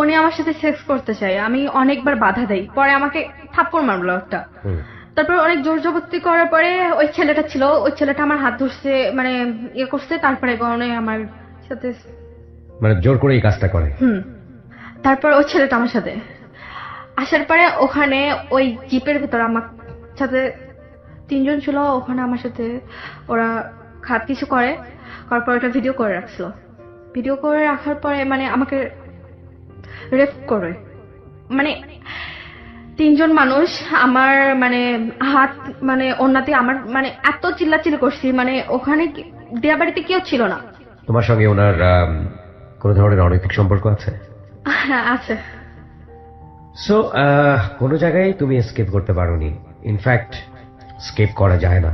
উনি আমার সাথে সেক্স করতে চায়, আমি অনেকবার বাধা দেই, পরে আমাকে থাপ্পড় মারলো একটা। তারপর অনেক জোর জবরদস্তি করার পরে ওই ছেলেটা আমার হাত ধরছে, মানে ইয়ে করছে, তারপরে উনি আমার সাথে মানে জোর করে এই কাজটা করে। তারপর ওই ছেলেটা আমার সাথে আসার পরে ওখানে ওই জিপের ভিতর আমার সাথে 3 জন ছিল, ওখানে আমার সাথে ওরা খারাপ কিছু করার পর একটা ভিডিও করে রাখছিল। ভিডিও করে রাখার পরে মানে আমাকে রেপ করে, মানে 3 জন মানুষ আমার মানে হাত মানে ওন্নাতে আমার মানে এত চিল্লাচিল্লি করছি, মানে ওখানে দেয়া বাড়িতে কেউ ছিল না। তোমার সঙ্গে ওনার কোন ধরনের অনৈতিক সম্পর্ক আছে? হ্যাঁ আছে। সো কোন জায়গায় তুমি এসকেপ করতে পারোনি, ইনফ্যাক্ট এসকেপ করা যায় না।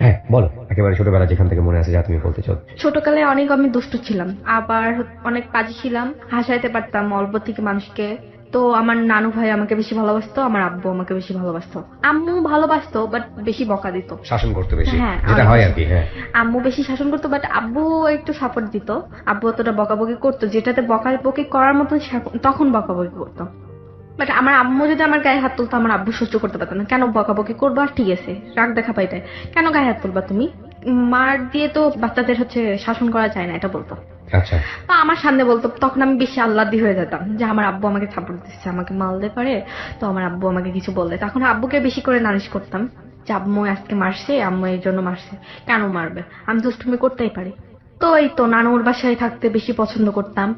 হ্যাঁ বলো, একেবারে ছোটবেলা যেখান থেকে মনে আছে যা তুমি বলতে চাও। ছোটকালে অনেক আমি দুষ্ট ছিলাম, আবার অনেক পাজি ছিলাম, হাসাইতে পারতাম অল্প থেকে মানুষকে। তো আমার নানু ভাই আমাকে বেশি ভালোবাসতো, আমার আব্বু আমাকে বেশি ভালোবাসতো। আম্মু ভালোবাসতো বাট বেশি বকা দিত, শাসন করতে বেশি, হ্যাঁ, যেটা হয় আর কি। হ্যাঁ, আম্মু বেশি শাসন করতো বাট আব্বু একটু সাপোর্ট দিত। আব্বু অতটা বকাবকি করতো, যেটাতে বকাবকি করার মতো তখন বকাবকি করতো। বাট আমার আম্মু যদি আমার গায়ে হাত তুলতো, আমার আব্বু সহ্য করতে পারতো না। কেন বকাবকি করবো, আর ঠিক আছে রাগ দেখা পাইতে, কেন গায়ে হাত তুলবা তুমি, মার দিয়ে তো বাচ্চাদের শাসন করা যায় না, এটা বলতো। আচ্ছা, তো আমার সামনে বলতো, তখন আমি বেশি আহ্লাদি হয়ে যেতাম যে আমার আব্বু আমাকে সাপোর্ট দিচ্ছে, আমাকে মারলে পারে, তো আমার আব্বু আমাকে কিছু বললে তখন আব্বুকে বেশি করে নালিশ করতাম যে আম্মু আজকে মারছে, আম্মু এই জন্য মারছে, কেন মারবে, আমি দুষ্টুমি করতেই পারি। তো এই তো নানুর বাসায় থাকতে বেশি পছন্দ করতাম।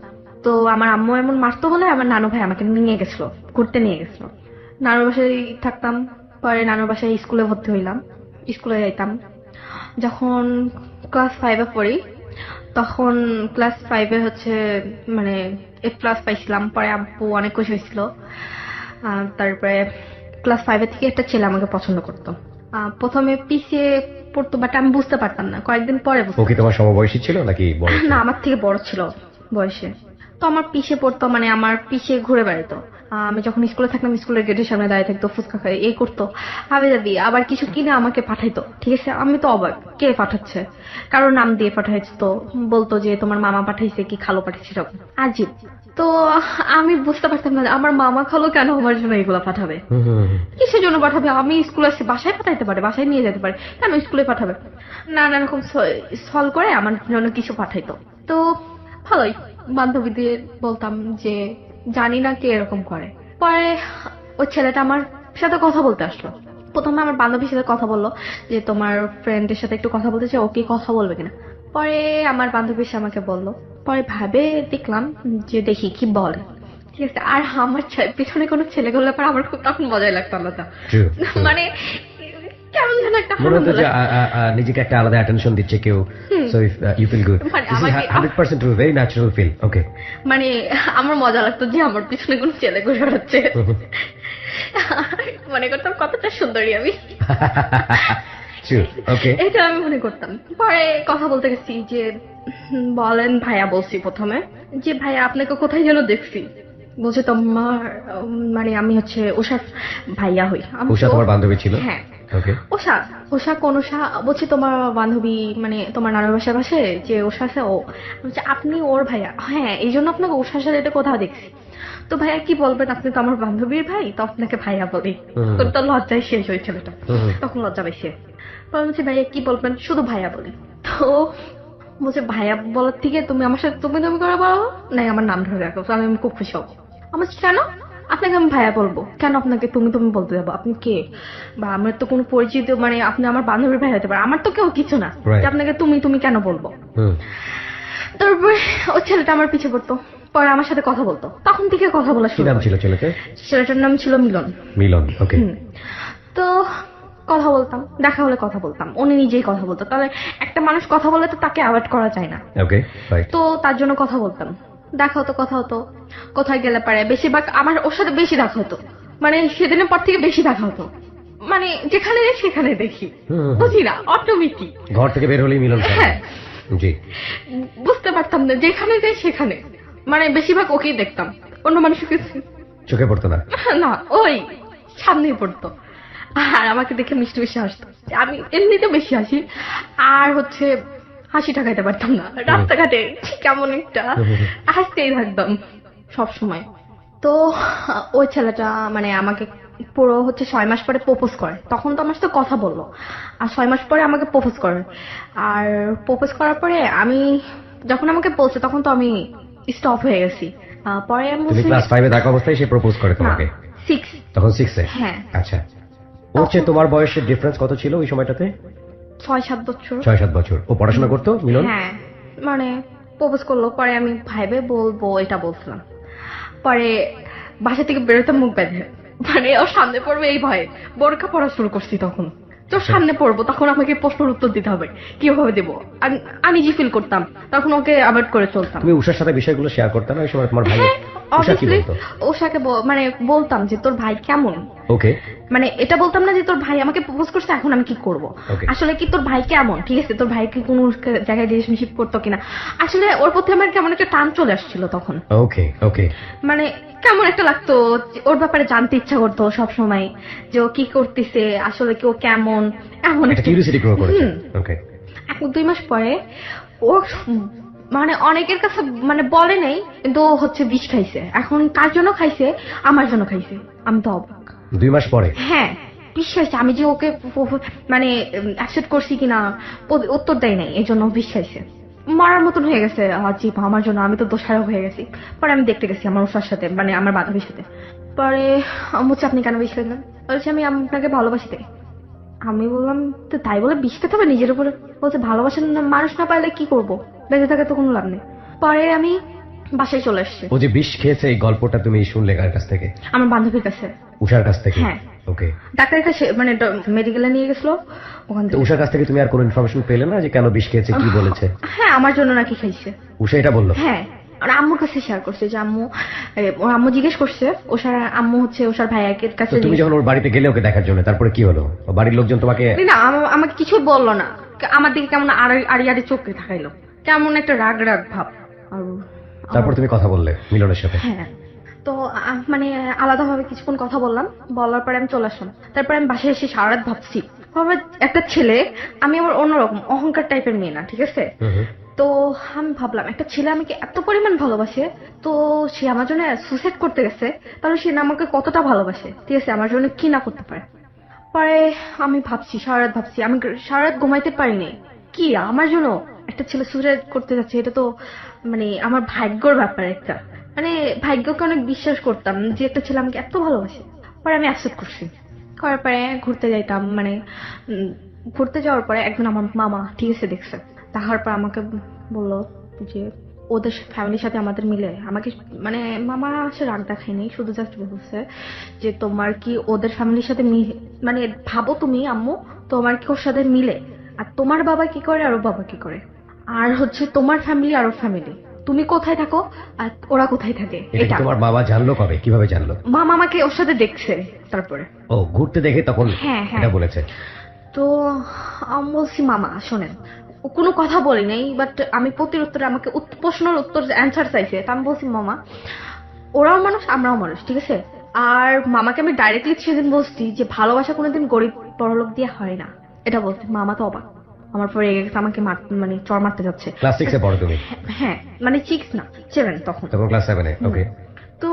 তো আমার আম্মু এমন মারতো বলে আমার নানু ভাই আমাকে নিয়ে গেছিল, ঘুরতে নিয়ে গেছিল। নানুর বাসায় থাকতাম, পরে নানুর বাসায় স্কুলে ভর্তি হইলাম, স্কুলে যাইতাম। যখন ক্লাস 5-এ পড়ি, তখন ক্লাস 5-এ মানে A+ পাইছিলাম, পরে আব্বু অনেক খুশি হয়েছিল। তারপরে ক্লাস 5-এর থেকে একটা ছেলে আমাকে পছন্দ করতো। প্রথমে পিছিয়ে পড়তো বাট আমি বুঝতে পারতাম না, কয়েকদিন পরে বুঝতে। ও কি তোমার সমবয়সী ছিল নাকি বড় ছিল? না, আমার থেকে বড় ছিল বয়সে। তো আমার পিছিয়ে পড়তো, মানে আমার পিছিয়ে ঘুরে বেড়াতো। আমি যখন স্কুলে থাকতাম, স্কুলের গেটের সামনে দাঁড়িয়ে থাকতো, ফুচকা খাই এই করতো, হাবি যাবি, আবার কিছু কিনে আমাকে পাঠাইতো। ঠিক আছে, আমি তো অবাক, কে পাঠাচ্ছে, কারোর নাম দিয়ে পাঠাইছে, তো বলতো যে তোমার মামা পাঠাইছে কি খালো পাঠাইছে, এরকম আজীব। তো আমি বুঝতে পারতাম না আমার মামা খালো কেন আমার জন্য এগুলো পাঠাবে, কিসের জন্য পাঠাবে, আমি স্কুলে আসছি, বাসায় পাঠাইতে পারে, বাসায় নিয়ে যেতে পারে, কেন স্কুলে পাঠাবে, নানা রকম সল করে আমার জন্য কিছু পাঠাইতো। তো ভালোই বান্ধবীদের বলতাম যে জানি না কে এরকম করে। পরে ওই ছেলেটা আমার সাথে কথা বলতে আসলো। প্রথমে আমার বান্ধবীর সাথে কথা বললো যে তোমার ফ্রেন্ডের সাথে একটু কথা বলতে চাই, ও কি কথা বলবে কিনা। পরে আমার বান্ধবী এসে আমাকে বললো, পরে ভাবে দেখলাম যে দেখি কি বলে। ঠিক আছে, আর আমার পিছনে কোনো ছেলে করলে পর আমার খুব তখন মজাই লাগতো আলাদা, মানে কেমন যেন একটা নিজেকে একটা আলাদা অ্যাটেনশন দিচ্ছে কেউ, so you feel good, this is 100% true, very natural feel. Okay, মানে আমার মজা লাগতো যে আমার পিছনে কোন ছেলে ঘুরে বেড়াচ্ছে, মনে করতাম কতটা সুন্দরী আমি, এটা আমি মনে করতাম। পরে কথা বলতে গেছি যে বলেন ভাইয়া, বলছি প্রথমে যে ভাইয়া আপনাকে কোথায় যেন দেখছি, বলছে তোমার মানে আমি উষা ভাইয়া হই। উষা তোমার বান্ধবী ছিল? হ্যাঁ। উষা কোন উষা, বলছি তোমার বান্ধবী মানে তোমার নানার বাসার পাশে যে উষা আছে, ও বলছে আপনি ওর ভাইয়া, হ্যাঁ এই জন্য আপনাকে উষার সাথে এটা কোথাও দেখছি। তো ভাইয়া কি বলবেন, আপনি তো আমার বান্ধবীর ভাই, তো আপনাকে ভাইয়া বলি। তো লজ্জায় শেষ হয়ে ছেলেটা, তখন লজ্জা পাইছে। বলছি ভাইয়া কি বলবেন, শুধু ভাইয়া বলি। তো বলছে ভাইয়া বলার থেকে তুমি আমার সাথে তুমি তুমি করে বলো, নাই আমার নাম ধরে রাখো, আমি খুব খুশি হবো। আমার কেন আপনাকে আমি ভাইয়া বলবো, কেন আপনাকে তুমি তুমি বলতে যাবো, আপনি কে, বা আমার তো কোনো পরিচিত, মানে আপনি আমার বান্ধবীর ভাই হতে পারে, আমার তো কেউ কিছু না, আপনাকে তুমি তুমি কেন বলবো। তারপরে ওই ছেলেটা আমার পিছে পড়তো, পরে আমার সাথে কথা বলতো, তখন থেকে কথা বলা শুরু। কি নাম ছিল ছেলেটার? ছেলেটার নাম ছিল মিলন। মিলন, ওকে। তো কথা বলতাম, দেখা হলে কথা বলতাম, উনি নিজেই কথা বলতো, তাহলে একটা মানুষ কথা বলে তো তাকে অ্যাভয়েড করা যায় না, ওকে রাইট। তো তার জন্য কথা বলতাম, দেখা হতো, কথা হতো, কোথায় গেলে পারে বেশিরভাগ আমার ওর সাথে বেশি দেখা হতো, মানে সেদিনের পর থেকে বেশি দেখা হতো, মানে যেখানে যাই সেখানে দেখি, বুঝি না অটোমেটিক, ঘর থেকে বের হলেই মিলন। হ্যাঁ জি, বুঝতে পারতাম না, যেখানে যাই সেখানে মানে বেশিরভাগ ওকেই দেখতাম, অন্য মানুষকে চোখে পড়তো না, না ওই সামনেই পড়তো, আর আমাকে দেখে মিষ্টি মিষ্টি হাসতো। আমি এমনিতে বেশি হাসি, আর হাসি ঠাকাইতে পারতাম না, রাস্তাঘাটে কেমন একটা হাসতেই থাকতাম সব সময়। তো ওই ছেলেটা মানে আমাকে পুরো হচ্ছে 6 মাস পরে প্রপোজ করে। তখন তো আমার সাথে কথা বললো, আর 6 মাস পরে আমাকে প্রপোজ করে। আর প্রপোজ করার পরে আমি যখন আমাকে বলছে তখন তো আমি স্টপ হয়ে গেছি। পরে আমি তুমি বলছি ক্লাস 5 এ থাকা অবস্থায় সে প্রপোজ করে না, তোমাকে? 6। তখন 6 এ? হ্যাঁ। আচ্ছা, ওর চেয়ে তোমার বয়সের ডিফারেন্স কত ছিল ওই সময়টাতে? 6-7 বছর। 6-7 বছর। ও পড়াশোনা করতো মিলন? হ্যাঁ, মানে প্রপোজ করলো, পরে আমি ভাইবে বলবো এটা বলছিলাম। পরে বাসা থেকে বেরোতে মুখ বেঁধে, মানে ওর সামনে পড়বে এই ভয়ে বোরকা পড়া শুরু করছি। তখন তোর সামনে পড়বো, তখন আমাকে প্রশ্নের উত্তর দিতে হবে, কিভাবে দেবো? আমি যে ফিল করতাম, তখন ওকে অ্যাভয়েড করে চলতাম। তুমি উষার সাথে বিষয়গুলো শেয়ার করতে না ওই সময় তোমার ভাই? হ্যাঁ, উষা কি অবভিয়াসলি বলতো? ওষাকে মানে বলতাম যে তোর ভাই কেমন। ওকে, মানে এটা বলতাম না যে তোর ভাই আমাকে প্রপোজ করছে এখন আমি কি করব। Okay. আসলে কি তোর ভাই কেমন, ঠিক আছে, তোর ভাই কি কোনো জায়গায় রিলেশনশিপ করতো কিনা। আসলে ওর প্রতি আমার কেমন একটা টান চলে আসছিল তখন। ওকে, ওকে। মানে কেমন একটা লাগতো, ওর ব্যাপারে জানতে ইচ্ছা করতো সব সময়, যে ও কি করতেছে, আসলে কি ও কেমন, এমন একটা কিউরিওসিটি গ্রো করেছে। হুম। ওকে। 1-2 মাস পরে ও মানে অনেকের কাছে মানে বলে নেই, কিন্তু ও হচ্ছে বিষ খাইছে। এখন কার জন্য খাইছে? আমার জন্য খাইছে। আমি তো অবাক। 2 মাস পরে? হ্যাঁ, বিশ্বাস আমি যে ওকে মানে অ্যাকসেপ্ট করছি কিনা উত্তর দেয় নাই, এই জন্য বিশ্বাসে মরার মতন হয়ে গেছে। জীব আমার জন্য, আমি তো দোষারোপ হয়ে গেছি। পরে আমি দেখতে গেছি আমার ওষার সাথে, মানে আমার বান্ধবীর সাথে। পরে বলছে আপনি কেন বিষ খেলেন? বলছে আমি আপনাকে ভালোবাসি তাই। আমি বললাম তো তাই বলে বিষ খেতে হবে নিজের উপরে? বলছে ভালোবাসার মানুষ না পাইলে কি করব, বেঁচে থাকে তো কোনো লাভ নেই। পরে আমি বাসায় চলে আসছি। ও যে বিষ খেয়েছে এই গল্পটা তুমি শুনলে কার কাছ থেকে? আমার বান্ধবীর কাছে। উষার কাছ থেকে? হ্যাঁ। ওকে। ডাক্তারের কাছে মানে মেডিকেলে নিয়ে গেছিল ওখান তো থেকে। উষার কাছ থেকে তুমি আর কোনো ইনফরমেশন পেলে না যে কেন বিষ খেয়েছে, কি বলেছে? হ্যাঁ, আমার জন্য নাকি খাইছে। উষা এটা বললো? হ্যাঁ, আর আম্মুর কাছে শেয়ার করছে যে আম্মু, ওর আম্মু জিজ্ঞেস করছে ওষার আম্মু হচ্ছে ওষার ভাইয়ের কাছে তো তুমি যখন ওর বাড়িতে গেলে ওকে দেখার জন্য, তারপরে কি হলো? ও বাড়ির লোকজন তোমাকে? না, আমাকে কিছু বললো না। আমার দিকে কেমন আড়ি আড়ি চোখে থাকাইলো, কেমন একটা রাগ রাগ ভাব। আর তারপর তুমি কথা বললে মিলনের সাথে? হ্যাঁ, তো মানে আলাদাভাবে কিছুক্ষণ কথা বললাম, বলার পরে আমি চলে আসলাম। তারপরে আমি বাসায় এসে সারা রাত ভাবছি, ভাবে একটা ছেলে, আমি আবার অন্যরকম অহংকার টাইপের মেয়ে না, ঠিক আছে। তো আমি ভাবলাম একটা ছেলে আমাকে এত পরিমাণ ভালোবাসে, তো সে আমার জন্য সুসাইড করতে গেছে, তাহলে সে না আমাকে কতটা ভালোবাসে, ঠিক আছে, আমার জন্য কি না করতে পারে। পরে আমি ভাবছি, সারা রাত ভাবছি, আমি সারা রাত ঘুমাইতে পারিনি। কি আমার জন্য একটা ছেলে সুসাইড করতে যাচ্ছে, এটা তো মানে আমার ভাগ্যর ব্যাপার একটা, মানে ভাগ্যকে অনেক বিশ্বাস করতাম যে একটা ছেলে আমাকে এত ভালোবাসে। পরে আমি অ্যাকসেপ্ট করছি। করার পরে ঘুরতে যাইতাম, মানে ঘুরতে যাওয়ার পরে একদিন আমার মামা ঠিক আছে দেখছে, তাহার পর আমাকে বললো যে ওদের ফ্যামিলির সাথে আমাদের মিলে, আমাকে মানে মামা সে রাগ দেখায়নি, শুধু জাস্ট বলছে যে তোমার কি ওদের ফ্যামিলির সাথে মানে ভাবো তুমি আম্মু, তোমার কি ওর সাথে মিলে, আর তোমার বাবা কি করে আর ওর বাবা কি করে, আর হচ্ছে তোমার ফ্যামিলি আর ওর ফ্যামিলি, তুমি কোথায় থাকো আর ওরা কোথায় থাকে। এটা কি এটা তোমার বাবা জানলো কবে, কিভাবে জানলো? মামা আমাকে ওর সাথে দেখছে তারপরে। ও ঘুরতে দেখে তখন হ্যাঁ, হ্যাঁ। এটা বলেছে? তো আমি বলছি মামা শোনেন, ও কোনো কথা বলি নাই, বাট আমি প্রতির উত্তরে আমাকে প্রশ্নের উত্তর অ্যান্সার চাইছে, তা আমি বলছি মামা ওরাও মানুষ আমরাও মানুষ, ঠিক আছে। আর মামাকে আমি ডাইরেক্টলি সেদিন বলছি যে ভালোবাসা কোনোদিন গরিব বড়লোক দিয়ে হয় না, এটা বলছি। মামা তো অবাক, আমার পরে আমাকে মানে চড় মারতে যাচ্ছে। ক্লাস 6 এ পড়ো তুমি? হ্যাঁ, মানে 6 না 7 তখন। তখন ক্লাস 7 এ? ওকে। তো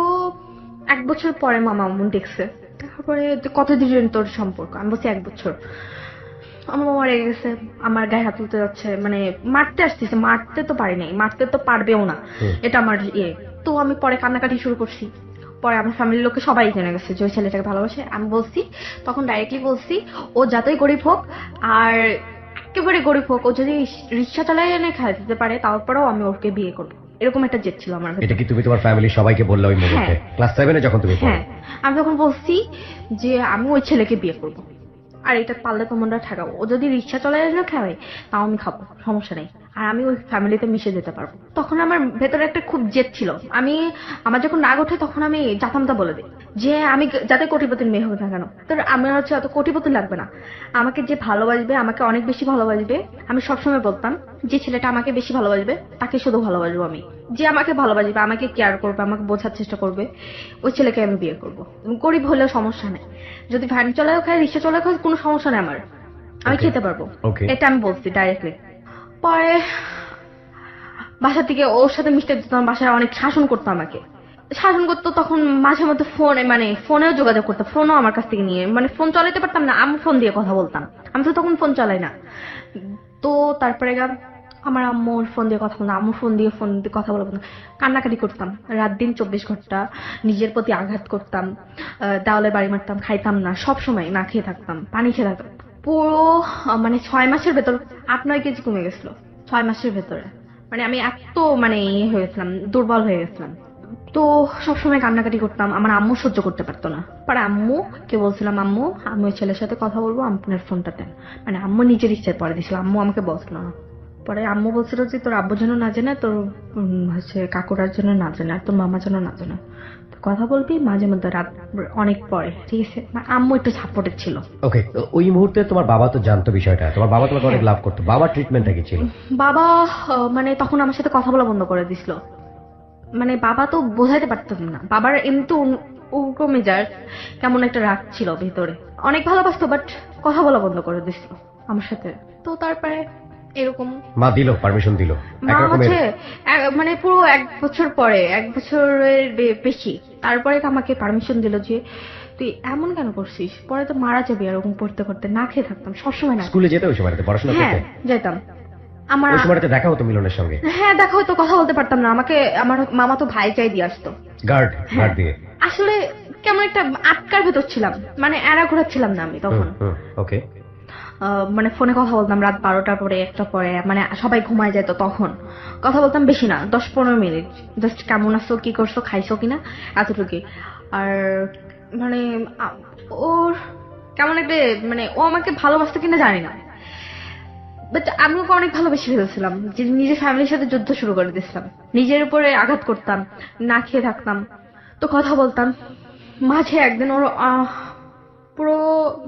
1 বছর পরে মামা মন দেখছে, তারপরে কতদিন তোর সম্পর্ক, আমি বলছি 1 বছর। আমার মামা রেগে গেছে, আমার গায়ে হাত তুলতে যাচ্ছে, মানে মারতে আসতেছে, মারতে তো পারি নাই, মারতে তো পারবেও না, এটা আমার ইয়ে। তো আমি পরে কান্নাকাটি শুরু করছি। পরে আমার ফ্যামিলির লোকে সবাই জেনে গেছে যে ওই ছেলেটাকে ভালোবাসে। আমি বলছি তখন ডাইরেক্টলি বলছি, ও যতই গরিব হোক আর একেবারে গরিব হোক, ও যদি রিক্সা চালায় এনে খাই দিতে পারে, তারপরেও আমি ওকে বিয়ে করবো, এরকম একটা জেদ ছিল আমার এটা ভেতরে। কি তুমি তোমার ফ্যামিলির সবাইকে বললে ওই মুহূর্তে? হ্যাঁ। ক্লাস 7 এ যখন তুমি পড়ো? হ্যাঁ, আমি তখন বলছি যে আমি ওই ছেলেকে বিয়ে করব, আর এটা পারলে তোমরা ঠেকাবো, ও যদি রিক্সা চলায় না খাওয়াই তাও আমি খাবো, সমস্যা নেই, আর আমি ওই ফ্যামিলিতে মিশে যেতে পারবো। তখন আমার ভেতরে একটা খুব জেদ ছিল, আমার যখন রাগ ওঠে তখন আমি জাতামতা বলে দিই যে আমি যাতে কোটিপতির মেয়ে হোক না কেন, তো আমার হচ্ছে অত কোটিপতি লাগবে না, আমাকে যে ভালোবাসবে, আমাকে অনেক বেশি ভালোবাসবে। আমি সবসময় বলতাম যে ছেলেটা আমাকে বেশি ভালোবাসবে তাকে শুধু ভালোবাসবো আমি, যে আমাকে ভালোবাসবে, আমাকে কেয়ার করবে, আমাকে বোঝার চেষ্টা করবে, ওই ছেলেকে আমি বিয়ে করবো। গরিব হলেও সমস্যা নেই, যদি ভ্যান চলাও খায় রিক্সা চলাও খায় কোনো সমস্যা নেই আমার, আমি Okay. খেতে পারবো। Okay. এটা আমি বলছি ডাইরেক্টলি। পরে বাসা থেকে ওর সাথে মিশতে দিতাম, বাসায় অনেক শাসন করতো আমাকে, শাসন করতো তখন মাঝে মধ্যে ফোনে মানে ফোনেও যোগাযোগ করতো, ফোনও আমার কাছ থেকে নিয়ে, মানে ফোন চালাতে পারতাম না, আমি ফোন দিয়ে কথা বলতাম, আমি তো তখন ফোন চালাই না। তো তারপরে আমার আম্মুর ফোন দিয়ে কথা বলতাম, আম্মুর ফোন দিয়ে কথা বলতাম, কান্নাকাটি করতাম রাত দিন 24 ঘন্টা, নিজের প্রতি আঘাত করতাম, দেওয়ালে বাড়ি মারতাম, খাইতাম না, সব সময় না খেয়ে থাকতাম, পানি খেয়ে থাকতাম। পুরো মানে 6 মাসের ভেতর 8-9 কেজি কমে গেছিল 6 মাসের ভেতরে। মানে আমি এত মানে ইয়ে হয়েছিলাম, দুর্বল হয়ে গেছিলাম। তো সবসময় কান্নাকাটি করতাম, আমার আম্মু সহ্য করতে পারতো না। পরে আম্মুকে বলছিলাম, আম্মু আমি ওই ছেলের সাথে কথা বলবো, আপনার ফোনটা দেন। মানে আম্মু নিজের ইচ্ছায় পরে দিছিল, আম্মু আমাকে বলছিল না। পরে আম্মু বলছিল যে তোর আব্বু যেন না জানে, তোর হচ্ছে কাকুরার জন্য না জানে, আর তোর মামা যেন না জানে, তো কথা বলবি মাঝে মধ্যে রাত অনেক পরে, ঠিক আছে? মানে আম্মু একটু সাপোর্টেড ছিল। ওকে, ওই মুহূর্তে তোমার বাবা তো জানতো বিষয়টা, তোমার বাবা তোমাকে অনেক লাভ করতো, বাবার ট্রিটমেন্টটা কি ছিল? বাবা মানে তখন আমার সাথে কথা বলা বন্ধ করে দিছিল। মানে বাবা তো বোঝাইতে পারতাম না, বাবার এমনি উগ্র মেজাজ, কেমন একটা রাগ ছিল ভেতরে, অনেক ভালোবাসতো বাট কথা বলা বন্ধ করে দিছিল আমার সাথে। তো তারপরে এরকম মা দিল, পারমিশন দিল মা একরকমের? হচ্ছে মানে পুরো 1 বছর পরে, 1 বছরের বেশি, তারপরে তো আমাকে পারমিশন দিল যে তুই এমন কেন করছিস, পরে তো মারা যাবি। এরকম করতে করতে না খেয়ে থাকতাম সবসময়, না স্কুলে যেতে ওই সময়টাতে, পড়াশোনা হ্যাঁ করতে? যেতাম। আমার ওই সময়টাতে দেখা হতো মিলনের সঙ্গে? হ্যাঁ দেখা হতো, কথা বলতে পারতাম না, আমাকে আমার মামা তো ভাই চাই দিয়ে আসতো, গার্ড দিয়ে। আসলে কেমন একটা আটকার ভেতর ছিলাম, মানে এরা ঘোরাচ্ছিলাম না আমি তখন। ওকে। মানে ফোনে কথা বলতাম রাত 12টা পরে, 1টা পরে, মানে সবাই ঘুমায় যেত তখন, কথা বলতাম বেশি না, 10-15 মিনিট, জাস্ট কেমন আছো, কি করছো, খাইছো কিনা, এতটুকুই। আর মানে ওর কেমন একটা মানে ও আমাকে ভালোবাসতো কিনা জানি না, বাট আমি ওকে অনেক ভালোবেসে ফেলেছিলাম, যে নিজের ফ্যামিলির সাথে যুদ্ধ শুরু করে দিয়েছিলাম, নিজের উপরে আঘাত করতাম, না খেয়ে থাকতাম, তো কথা বলতাম। মাঝে একদিন ওর পুরো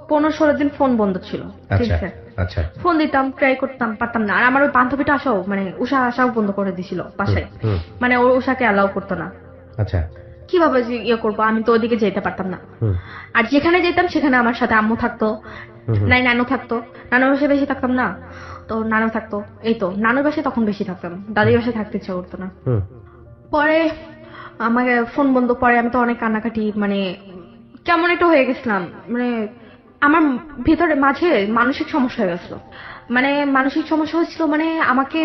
15-16 দিন ফোন বন্ধ ছিল, ঠিক আচ্ছা আছে? আচ্ছা। ফোন দিতাম, ট্রাই করতাম, পারতাম না। আর আমার ওই বান্ধবীটা আসাও, মানে উষা আসাও বন্ধ করে দিছিল বাসায়, মানে ওর উষাকে অ্যালাউ করতো না। আচ্ছা। কিভাবে যে ইয়ে করবো, আমি তো ওদিকে যেতে পারতাম না। আর যেখানে যেতাম সেখানে আমার সাথে আম্মু থাকতো, নাই নানু থাকতো, নানুর বাসায় বেশি থাকতাম না, তো নানু থাকতো, এই তো নানুর বাসায় তখন বেশি থাকতাম, দাদির বাসায় থাকতে ইচ্ছা করতো না। পরে আমাকে ফোন বন্ধ, পরে আমি তো অনেক কান্নাকাটি, মানে কেমন একটা হয়ে গেছিলাম, মানে আমার ভিতরে মাঝে মানসিক সমস্যা হয়ে গেছিল। মানে মানসিক সমস্যা হচ্ছিল, মানে আমাকে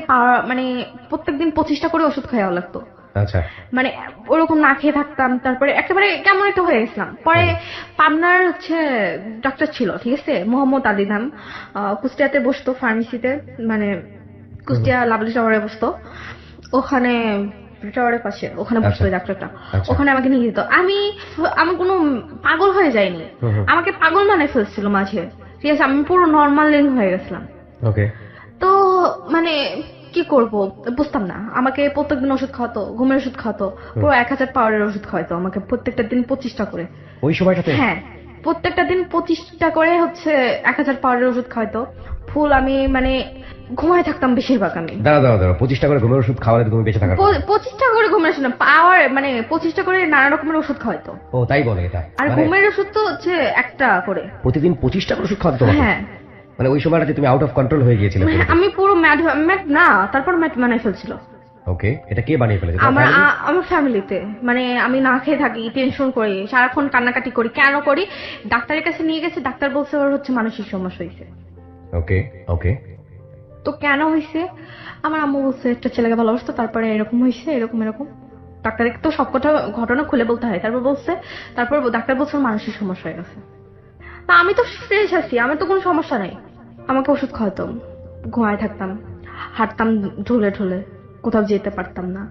মানে প্রত্যেকদিন 25টা করে ওষুধ খাওয়া লাগতো, আচ্ছা। মানে ওরকম না খেয়ে থাকতাম। তারপরে একেবারে কেমন একটা হয়ে গেছিলাম। পরে পাবনার হচ্ছে ডাক্তার ছিল, ঠিক আছে, মোহাম্মদ আলী নাম, কুষ্টিয়াতে বসতো ফার্মেসিতে, মানে কুষ্টিয়া লাভলি টাওয়ারে বসতো, ওখানে টাওয়ারের পাশে, ওখানে বসতো ওই ডাক্তারটা, ওখানে আমাকে নিয়ে যেত। আমি কোনো পাগল হয়ে যাইনি, আমাকে পাগল মানে ফেলছিল মাঝে, ঠিক আছে, আমি পুরো নর্মাল হয়ে গেছিলাম। ওকে। তো মানে কি করব বুঝতাম না, আমাকে প্রত্যেকদিন ওষুধ খাওয়াতো, ঘুমের ওষুধ খাওয়াতো, পুরো 1000 পাওয়ারের ওষুধ খাওয়াতো আমাকে প্রত্যেকটা দিন 25টা করে। ওই সময়টাতে? হ্যাঁ, প্রত্যেকটা দিন 25টা করে হচ্ছে 1000 পাওয়ারের ওষুধ খাওয়াতো ফুল। আমি মানে ঘুমায় থাকতাম বেশিরভাগ। আমি দাঁড়া 25টা করে ঘুমের ওষুধ খাওয়ালে তুমি বেঁচে থাকার? 25টা করে ঘুমের ওষুধ পাওয়ার, মানে 25টা করে নানা রকমের ওষুধ খাওয়াতো। ও তাই বলে এটা? আর ঘুমের ওষুধ তো হচ্ছে একটা করে প্রতিদিন 25টা করে ওষুধ খাওয়াতো? হ্যাঁ। মানে ওই সময়টাতে তুমি আউট অফ কন্ট্রোল হয়ে গিয়েছিলে? আমি পুরো ম্যাড না, তারপর ম্যাড বানাই ফেলছিল। ওকে, এটা কে বানিয়ে ফেলেছে? আমার ফ্যামিলিতে। মানে আমি না খেয়ে থাকি, টেনশন করি, সারাক্ষণ কান্নাকাটি করি, কেন করি, ডাক্তারের কাছে নিয়ে গেছে, ডাক্তার বলছে ওর হচ্ছে মানসিক সমস্যা হয়েছে। ওকে ওকে। তো কেন হয়েছে, আমার আম্মু বলছে একটা ছেলেকে ভালোবাসতো, তারপরে এরকম হয়েছে, এরকম এরকম। ডাক্তারকে তো সবকটা ঘটনা খুলে বলতে হয়, তারপর বলছে, তারপর ডাক্তার বলছে ওর মানসিক সমস্যা হয়ে গেছে। তা আমি তো ফ্রেশ আছি, আমার তো কোনো সমস্যা নাই। আমাকে ওষুধ খাওয়াতো, ঘুমায় থাকতাম, হাঁটতাম ঢুলে ঢুলে, কোথাও যেতে পারতাম না,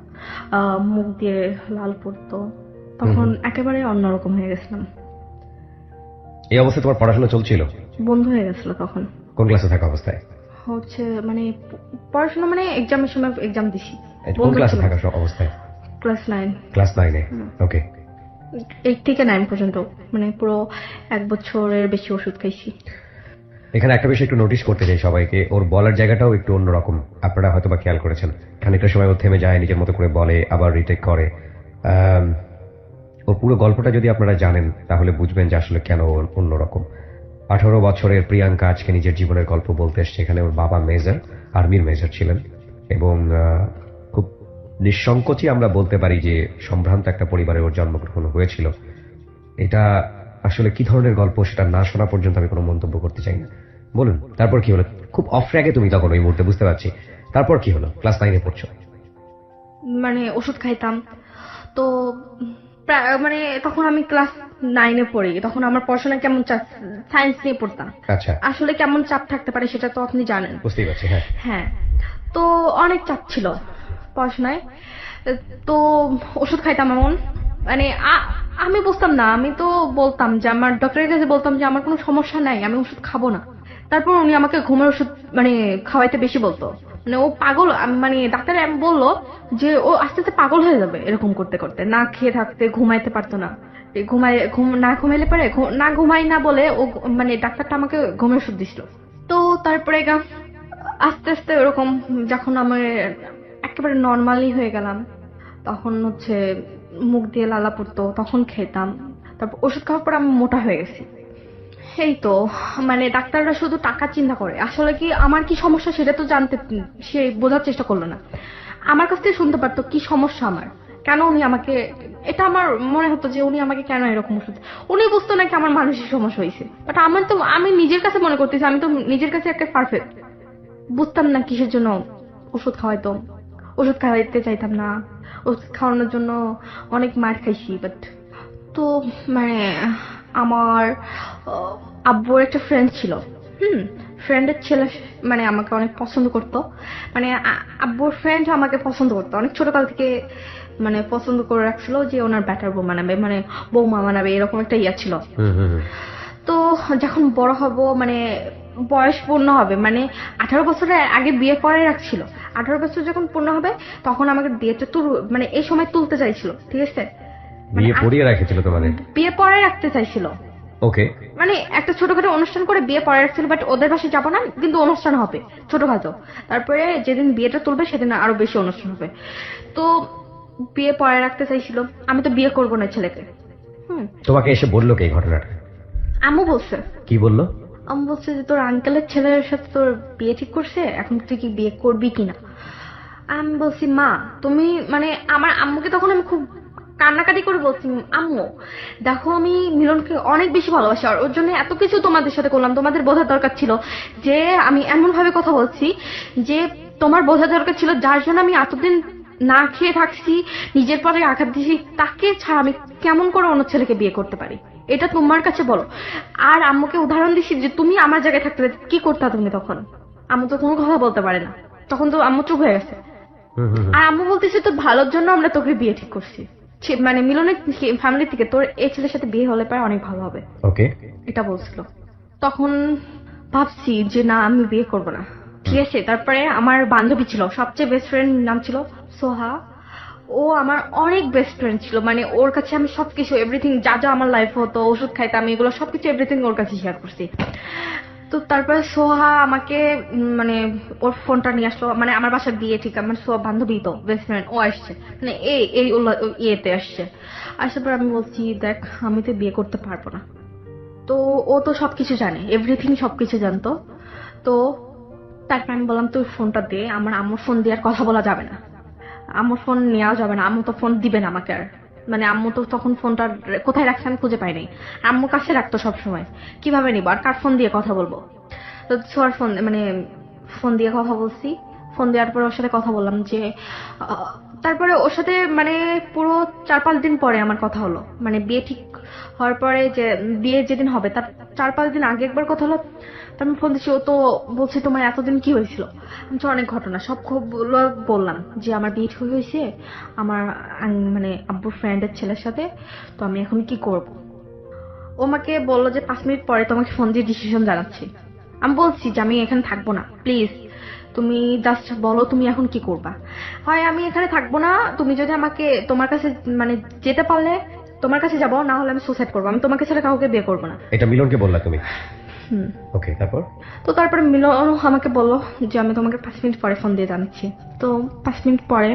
মুখ দিয়ে লাল পড়তো, তখন একেবারে অন্যরকম হয়ে গেছিলাম। এই অবস্থায় তোমার পড়াশোনা চলছিল? বন্ধ হয়ে গেছিল তখন। কোন ক্লাসে থাকা অবস্থায়? হচ্ছে মানে পড়াশোনা, মানে এক্সামের সময় এক্সাম দিছি। কোন ক্লাসে থাকা অবস্থায়? ক্লাস 9। ক্লাস 9-এ? ওকে। 8 থেকে 9 পর্যন্ত, মানে পুরো 1 বছরের বেশি ওষুধ খাইছি। এখানে একটা বিষয় একটু নোটিশ করতে চাই সবাইকে, ওর বলার জায়গাটাও একটু অন্যরকম, আপনারা হয়তো বা খেয়াল করেছেন। খানিকটা সময় ও থেমে যায়, নিজের মতো করে বলে, আবার রিটেক করে। ওর পুরো গল্পটা যদি আপনারা জানেন তাহলে বুঝবেন যে আসলে কেন ওর অন্যরকম। 18 বছরের প্রিয়াঙ্কা আজকে নিজের জীবনের গল্প বলতে এসছে। এখানে ওর বাবা মেজর, আর্মির মেজর ছিলেন, এবং খুব নিঃসংকোচে আমরা বলতে পারি যে সম্ভ্রান্ত একটা পরিবারে ওর জন্মগ্রহণ হয়েছিল। এটা আসলে কি ধরনের গল্প সেটা না শোনা পর্যন্ত আমি কোনো মন্তব্য করতে চাই না। বলুন তারপর কি হলো? খুব অফ ট্র্যাকে তুমি তখন ওই মুহূর্তে, বুঝতে পারছি। তারপর কি হলো? ক্লাস 9-এ পড়ছো। মানে ওষুধ খাইতাম তো মানে তখন আমি ক্লাস 9-এ পড়ি, তখন আমার পড়াশোনা কেমন চাপ, সায়েন্স নিয়ে পড়তাম। আচ্ছা, আসলে কেমন চাপ থাকতে পারে সেটা তো আপনি জানেন। বুঝতেই পারছি। হ্যাঁ, হ্যাঁ, তো অনেক চাপ ছিল পড়াশোনায়। তো ওষুধ খাইতাম এমন, মানে আমি বুঝতাম না, আমি তো বলতাম যে আমার ডক্টরের কাছে বলতাম যে আমার কোনো সমস্যা নাই, আমি ওষুধ খাবো না। তারপর উনি আমাকে ঘুমের ওষুধ মানে খাওয়াইতে বেশি বলতো। মানে ও পাগল, মানে ডাক্তার বললো যে ও আস্তে আস্তে পাগল হয়ে যাবে এরকম করতে করতে, না খেয়ে থাকতে, ঘুমাইতে পারতো না। না ঘুমাইলে পারে, না ঘুমাই না বলে ও মানে ডাক্তারটা আমাকে ঘুমের ওষুধ দিছিল। তো তারপরে আস্তে আস্তে ওরকম যখন আমার একেবারে নর্মালি হয়ে গেলাম, তখন হচ্ছে মুখ দিয়ে লালা পড়তো, তখন খেতাম। তারপর ওষুধ খাওয়ার পর আমি মোটা হয়ে গেছি। এই তো, মানে ডাক্তাররা শুধু টাকা চিন্তা করে, আসলে কি আমার কি সমস্যা সেটা তো জানতে, সে বোঝার চেষ্টা করলো না। আমার কাছ থেকে শুনতে পারতো কি সমস্যা আমার, কেন উনি আমাকে, এটা আমার মনে হতো যে উনি আমাকে কেন এরকম ওষুধ, উনি বুঝতো নাকি আমার মানসিক সমস্যা হয়েছে। বাট আমার তো, আমি নিজের কাছে মনে করতেছি আমি তো নিজের কাছে একটা পারফেক্ট, বুঝতাম না কিসের জন্য ওষুধ খাওয়াইতো। ওষুধ খাওয়াইতে চাইতাম না, ওষুধ খাওয়ানোর জন্য অনেক মার খাইছি। বাট তো মানে আমার আব্বুর একটা ফ্রেন্ড ছিল, ফ্রেন্ডের ছেলে মানে আমাকে অনেক পছন্দ করতো। মানে আব্বুর ফ্রেন্ড আমাকে পছন্দ করতো অনেক ছোটকাল থেকে, মানে পছন্দ করে রাখছিল যে ওনার ব্যাটার বউ মানাবে, মানে বৌমা মানাবে, এরকম একটা ইয়া ছিল। তো যখন বড় হব, মানে বয়স পূর্ণ হবে, মানে 18 বছরের আগে বিয়ে পড়াই রাখছিল। 18 বছর যখন পূর্ণ হবে তখন আমাকে বিয়েটা মানে এই সময় তুলতে চাইছিল, ঠিক আছে, বিয়ে পড়িয়ে রেখেছিল তোমাদের? বিয়ে পড়াই রাখতে চাইছিল। ওকে, মানে একটা ছোটখাটো অনুষ্ঠান করে বিয়ে পড়াই রাখছিল, বাট ওদের বাসায় যাবো না, কিন্তু অনুষ্ঠান হবে ছোটখাটো। তারপরে যেদিন বিয়েটা তুলবে সেদিন আরো বেশি অনুষ্ঠান হবে। তো বিয়ে পড়াই রাখতে চাইছিল, আমি তো বিয়ে করবো না ছেলেকে। তোমাকে এসে বললো কি এই ঘটনাটা? আম্মু বলছে। কি বললো? আম্মু বলছে যে তোর আঙ্কেলের ছেলের সাথে তোর বিয়ে ঠিক করছে, এখন তুই কি বিয়ে করবি কিনা। আমি বলছি মা তুমি, মানে আমার আম্মুকে তখন আমি খুব কান্নাকাটি করে বলছি, আম্মু দেখো আমি মিলনকে অনেক বেশি ভালোবাসি, আর ওর জন্য এত কিছু তোমাদের সাথে করলাম, তোমাদের বোঝার দরকার ছিল যে আমি এমন ভাবে কথা বলছি যে তোমার বোঝার দরকার ছিল, যার জন্য আমি এতদিন না খেয়ে থাকছি, নিজের পরে আঘাত দিছি, তাকে ছাড়া আমি কেমন করে অন্য ছেলেকে বিয়ে করতে পারি, এটা তোমার কাছে বলো। আর আম্মুকে উদাহরণ দিছি যে তুমি আমার জায়গায় থাকতে কি করতা তুমি তখন। আম্মু তো কোনো কথা বলতে পারে না, তখন তো আম্মু চুপ হয়ে গেছে। আর আম্মু বলতেছে তোর ভালোর জন্য আমরা তোকে বিয়ে ঠিক করছি, মানে মিলনের ফ্যামিলি থেকে তোর এই ছেলের সাথে বিয়ে হলে পারে অনেক ভালো হবে, ওকে, এটা বলছিল। তখন ভাবছি যে না আমি বিয়ে করব না, ঠিক আছে। তারপরে আমার বান্ধবী ছিল, সবচেয়ে বেস্ট ফ্রেন্ড নাম ছিল সোহা। ও আমার অনেক বেস্ট ফ্রেন্ড ছিল, মানে ওর কাছে আমি সবকিছু এভরিথিং, যা যা আমার লাইফ হতো, ওষুধ খাইতাম, এগুলো সবকিছু এভরিথিং ওর কাছে শেয়ার করছি। তো তারপরে সোহা আমাকে মানে ওর ফোনটা নিয়ে আসলো, মানে আমার বাসায় বিয়ে, ঠিক আমার সোহা বান্ধবী তো বেস্ট ফ্রেন্ড, ও আসছে, মানে এই এই ইয়েতে আসছে। আসার পর আমি বলছি দেখ আমি তো বিয়ে করতে পারবো না। তো ও তো সবকিছু জানে, এভরিথিং সবকিছু জানতো। তো তারপর আমি বললাম তুই ফোনটা দে, আমার আম্মুর ফোন দিয়ে আর কথা বলা যাবে না, আম্মুর ফোন নেওয়া যাবে না, আম্মু তো ফোন দিবে না আমাকে আর। মানে আম্মু তো তখন ফোনটা কোথায় রাখছে আমি খুঁজে পাই নাই, আম্মু কাছে রাখতো সবসময়, কিভাবে নিবো আর কার ফোন দিয়ে কথা বলবো। তো ছোয়ার ফোন, মানে ফোন দিয়ে কথা বলছি। ফোন দেওয়ার পরে ওর সাথে কথা বললাম যে তারপরে ওর সাথে মানে পুরো 4-5 দিন পরে আমার কথা হলো, মানে বিয়ে ঠিক হওয়ার পরে, যে বিয়ে যেদিন হবে তার 4-5 দিন আগে একবার কথা হলো। আমি ফোন দিচ্ছি, ও তো বলছে তোমার এতদিন কি হয়েছিল। আমি তো অনেক ঘটনা সব খবরগুলো বললাম যে আমার বিয়ে ঠিক হয়েছে আমার মানে আব্বুর ফ্রেন্ডের ছেলের সাথে, তো আমি এখন কি করব। ও আমাকে বললো যে 5 মিনিট পরে তোমাকে ফোন দিয়ে ডিসিশন জানাচ্ছি। আমি বলছি যে আমি এখানে থাকবো না, প্লিজ তুমি জাস্ট বলো তুমি এখন কি করবা। হয় আমি এখানে থাকবো না, তুমি যদি আমাকে তোমার কাছে মানে যেতে পারলে তোমার কাছে যাবো, না হলে আমি সুসাইড করবো, আমি তোমাকে ছাড়া কাউকে বিয়ে করবো না। এটা মিলনকে বললা তুমি? ওকে, তারপর? তো তারপরে মিলন আমাকে বললো যে আমি তোমাকে 5 মিনিট পরে ফোন দিয়ে জানাচ্ছি। তো 5 মিনিট পরে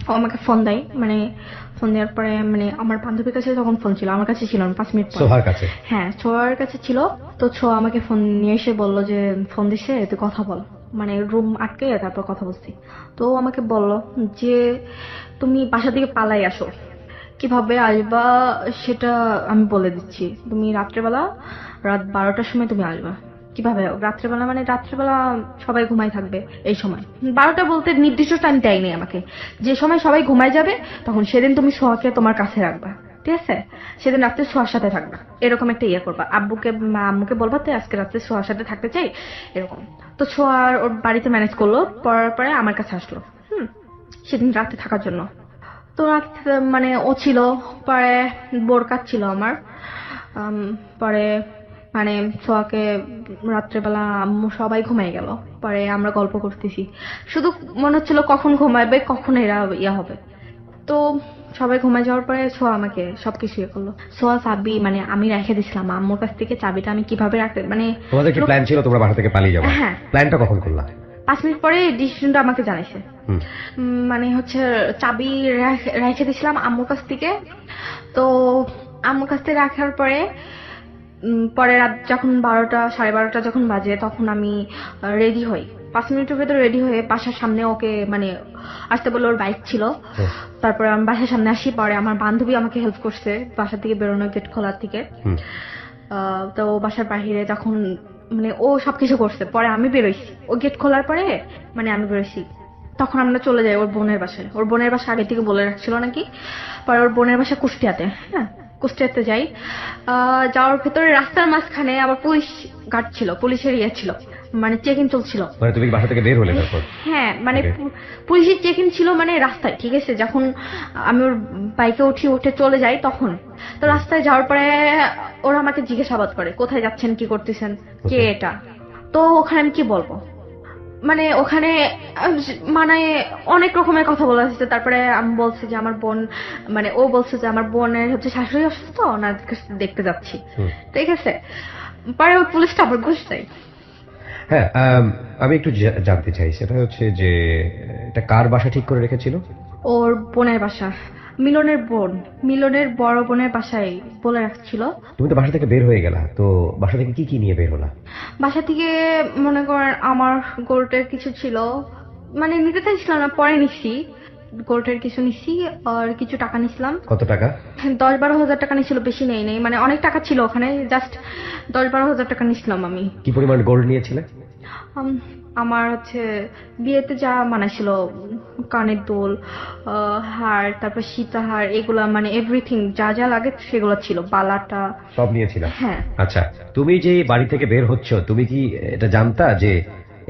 ও আমাকে ফোন দেয়, মানে ফোন দেওয়ার পরে মানে আমার বান্ধবীর কাছে তখন ফোন ছিল, আমার কাছে ছিল না 5 মিনিট পরে। সোহার কাছে? হ্যাঁ, ছোয়ার কাছে ছিল। তো ছোয়া আমাকে ফোন নিয়ে এসে বললো যে ফোন দিছে তুই কথা বল। মানে রুম আটকে তারপর কথা বলছি। তো ও আমাকে বলল যে তুমি বাসা থেকে পালাই আসো। কিভাবে আসবা সেটা আমি বলে দিচ্ছি। তুমি রাত্রেবেলা রাত 12টার সময় তুমি আসবা। কিভাবে রাত্রেবেলা? মানে রাত্রেবেলা সবাই ঘুমায় থাকবে এই সময়। 12টা বলতে নির্দিষ্ট টাইম দেয়নি আমাকে। যে সময় সবাই ঘুমায় যাবে তখন সেদিন তুমি সোহাকে তোমার কাছে রাখবা, ঠিক আছে? সেদিন রাত্রে সোহার সাথে থাকবা, এরকম একটা ইয়ে করবা। আম্মুকে বলবা তো আজকে রাত্রে সোহার সাথে থাকতে চাই, এরকম। তো সোহার ওর বাড়িতে ম্যানেজ করলো, পড়ার পরে আমার কাছে আসলো সেদিন রাতে থাকার জন্য। তো রাত মানে ও ছিল, পরে বোর কাজ ছিল আমার। পরে মানে সোয়াকে রাত্রেবেলা আম্মু সবাই ঘুমাই গেল, পরে আমরা গল্প করতেছি। শুধু মনে হচ্ছিল কখন ঘুমাবে, কখন এরা ইয়া হবে। তো সবাই ঘুমায় যাওয়ার পরে সোয়া আমাকে সবকিছু ইয়ে করলো। সোয়া চাবি মানে আমি রেখে দিছিলাম আম্মুর কাছ থেকে, চাবিটা আমি কিভাবে রাখতে মানে তোমাদের কি প্ল্যান ছিল তোমরা বাসা থেকে পালিয়ে যাবে? হ্যাঁ। প্ল্যানটা কখন করলা? 5 মিনিট পরে ডিসিশনটা আমাকে জানাইছে। হুম। মানে হচ্ছে চাবি রেখে দিছিলাম আম্মুর কাছ থেকে। তো আম্মুর কাছ থেকে রাখার পরে পরে রাত যখন 12টা 12:30 যখন বাজে তখন আমি রেডি হই। 5 মিনিটের ভেতর রেডি হয়ে বাসার সামনে ওকে মানে আসতে বললো, ওর বাইক ছিল। তারপরে আমি বাসার সামনে আসি, পরে আমার বান্ধবী আমাকে হেল্প করছে বাসা থেকে বেরোনো, গেট খোলার থেকে। তো বাসার বাহিরে যখন মানে ও সবকিছু করছে, পরে আমি বেরোইছি। ও গেট খোলার পরে মানে আমি বেরোইছি, তখন আমরা চলে যাই ওর বোনের বাসায়। ওর বোনের বাসা আগে থেকে বলে রাখছিল নাকি। পরে ওর বোনের বাসা কুষ্টিয়াতে। হ্যাঁ, কুষ্টিয়াতে যাই। যাওয়ার ভেতরে রাস্তার মাঝখানে আবার পুলিশ গার্ড ছিল, পুলিশের ইয়ে ছিল, মানে চেক ইন চলছিল। মানে তুমি বাসা থেকে বের হলে তারপর? হ্যাঁ, মানে পুলিশের চেক ইন ছিল মানে রাস্তায়, ঠিক আছে? যখন আমি ওর বাইকে উঠে চলে যাই তখন। তো রাস্তায় যাওয়ার পরে ওরা আমাকে জিজ্ঞাসাবাদ করে কোথায় যাচ্ছেন, কি করতেছেন, কে এটা। তো ওখানে আমি কি বলবো? মানে ওখানে মানে অনেক রকমের কথা বলা হয়েছে। তারপরে আমি বলছি যে আমার বোন, মানে ও বলছে যে আমার বোনের হচ্ছে শাশুড়ি অসুস্থ, ওনার দেখতে যাচ্ছি, ঠিক আছে? পরে ওই পুলিশটা আবার ঘুষ দেয়। হ্যাঁ, আমি একটু জানতে চাই, সেটা হচ্ছে যে এটা কার বাসা ঠিক করে রেখেছিল? ওর বোনের বাসা, মিলনের বড় বোনের বাসায় বলে রাখছিল। তুমি তো বাসা থেকে বের হয়ে গেলা, তো বাসা থেকে কি কি নিয়ে বের হলা? বাসা থেকে মনে করেন আমার গোল্ডের কিছু ছিল, মানে নিতে চাইছিলাম না, পরে নিচ্ছি। গোল্ডের কিছু নিচ্ছি আর কিছু টাকা নিছিলাম। কত টাকা? 10-12 হাজার টাকা নিছিল, বেশি নেই মানে অনেক টাকা ছিল ওখানে, জাস্ট 10-12 হাজার টাকা নিছিলাম আমি। কি পরিমাণ গোল্ড নিয়েছিলে? আমার হচ্ছে বিয়েতে যা মানাছিল, কানের দুল, হার, তারপর সীতাহার, এগুলা মানে এভরিথিং যা যা লাগে সেগুলো ছিল, বালাটা সব নিয়েছিল? হ্যাঁ। আচ্ছা, তুমি যে বাড়ি থেকে বের হচ্ছ, তুমি কি এটা জানতা যে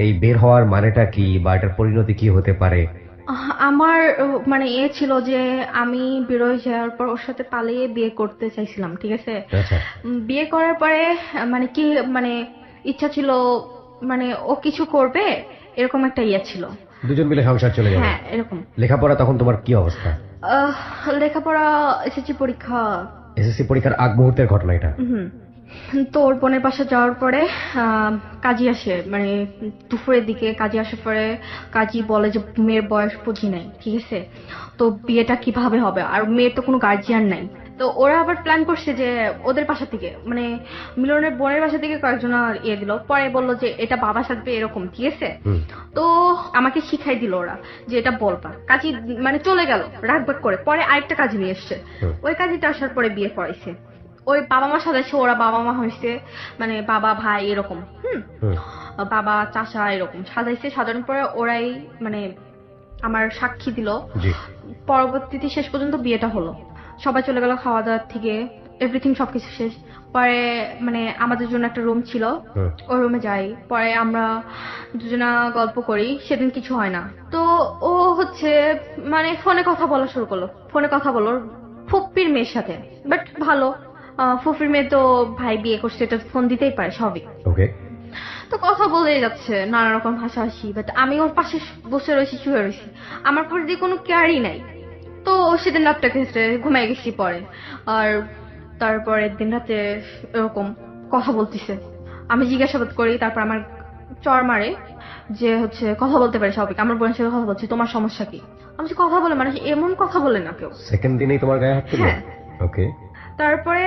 এই বের হওয়ার মানেটা কি বা এটার পরিণতি কি হতে পারে? আমার মানে এ ছিল যে আমি বেরোয় যাওয়ার পর ওর সাথে পালিয়ে বিয়ে করতে চাইছিলাম, ঠিক আছে? আচ্ছা। বিয়ে করার পরে মানে কি মানে ইচ্ছা ছিল মানে ও কিছু করবে, এরকম একটা ইয়ে ছিল। দুজন মিলে সংসার চলে যাবে? হ্যাঁ, এরকম। লেখাপড়া তখন তোমার কি অবস্থা? লেখাপড়া, এসএসসি পরীক্ষা। এসএসসি পরীক্ষার আগ মুহূর্তের ঘটনা এটা? তো ওর বোনের বাসা যাওয়ার পরে কাজী আসে, মানে দুপুরের দিকে কাজী আসার পরে কাজী বলে যে মেয়ের বয়স বুঝি নাই, ঠিক আছে? তো বিয়েটা কিভাবে হবে, আর মেয়ের তো কোনো গার্জিয়ান নাই। তো ওরা আবার প্ল্যান করছে যে ওদের বাসা থেকে মানে মিলনের বোনের বাসা থেকে কয়েকজন ইয়ে দিল, পরে বললো যে এটা বাবা সাথে এরকম, ঠিক আছে? তো আমাকে শিখাই দিল ওরা যে এটা বলবা। কাজী মানে চলে গেল রাগবাগ করে, পরে আরেকটা কাজী নিয়ে এসছে। ওই কাজীটা আসার পরে বিয়ে পড়াইছে। ওই বাবা মা সাজাইছে, ওরা বাবা মা হয়েছে, মানে বাবা ভাই এরকম, বাবা চাচা এরকম সাজাইছে। সাজানোর পরে ওরাই মানে আমার সাক্ষী দিল। পরবর্তীতে শেষ পর্যন্ত বিয়েটা হলো, সবাই চলে গেল খাওয়া দাওয়ার থেকে, এভরিথিং সবকিছু শেষ। পরে মানে আমাদের জন্য একটা রুম ছিল, ওই রুমে যাই। পরে আমরা দুজনা গল্প করি, সেদিন কিছু হয় না। তো ও হচ্ছে মানে ফোনে কথা বলা শুরু করলো, ফোনে কথা বলো ফুপ্পির মেয়ের সাথে। বাট ভালো, ফুফির মেয়ে তো ভাই বিয়ে করছে, এটা ফোন দিতেই পারে সবই। তো কথা বলেই যাচ্ছে, নানা রকম হাসাহাসি। বাট আমি ওর পাশে বসে রয়েছি, শুয়ে রয়েছি, আমার পরে দিয়ে কোনো কেয়ারই নাই। তো সেদিন রাতটা ক্ষেত্রে ঘুমাই গেছি পরে। আর তারপরের দিন রাতে এরকম কথা বলতেছে, আমি জিজ্ঞাসাবাদ করি, তারপর আমার চর মারে যে হচ্ছে কথা বলতে পারে সবাই, আমার বোনের সাথে কথা বলছে, তোমার সমস্যা কি? আমি কথা বলে মানে এমন কথা বলে না কেউ। সেকেন্ড দিনেই তোমার গায়ে হাত তুললো? হ্যাঁ। ওকে। তারপরে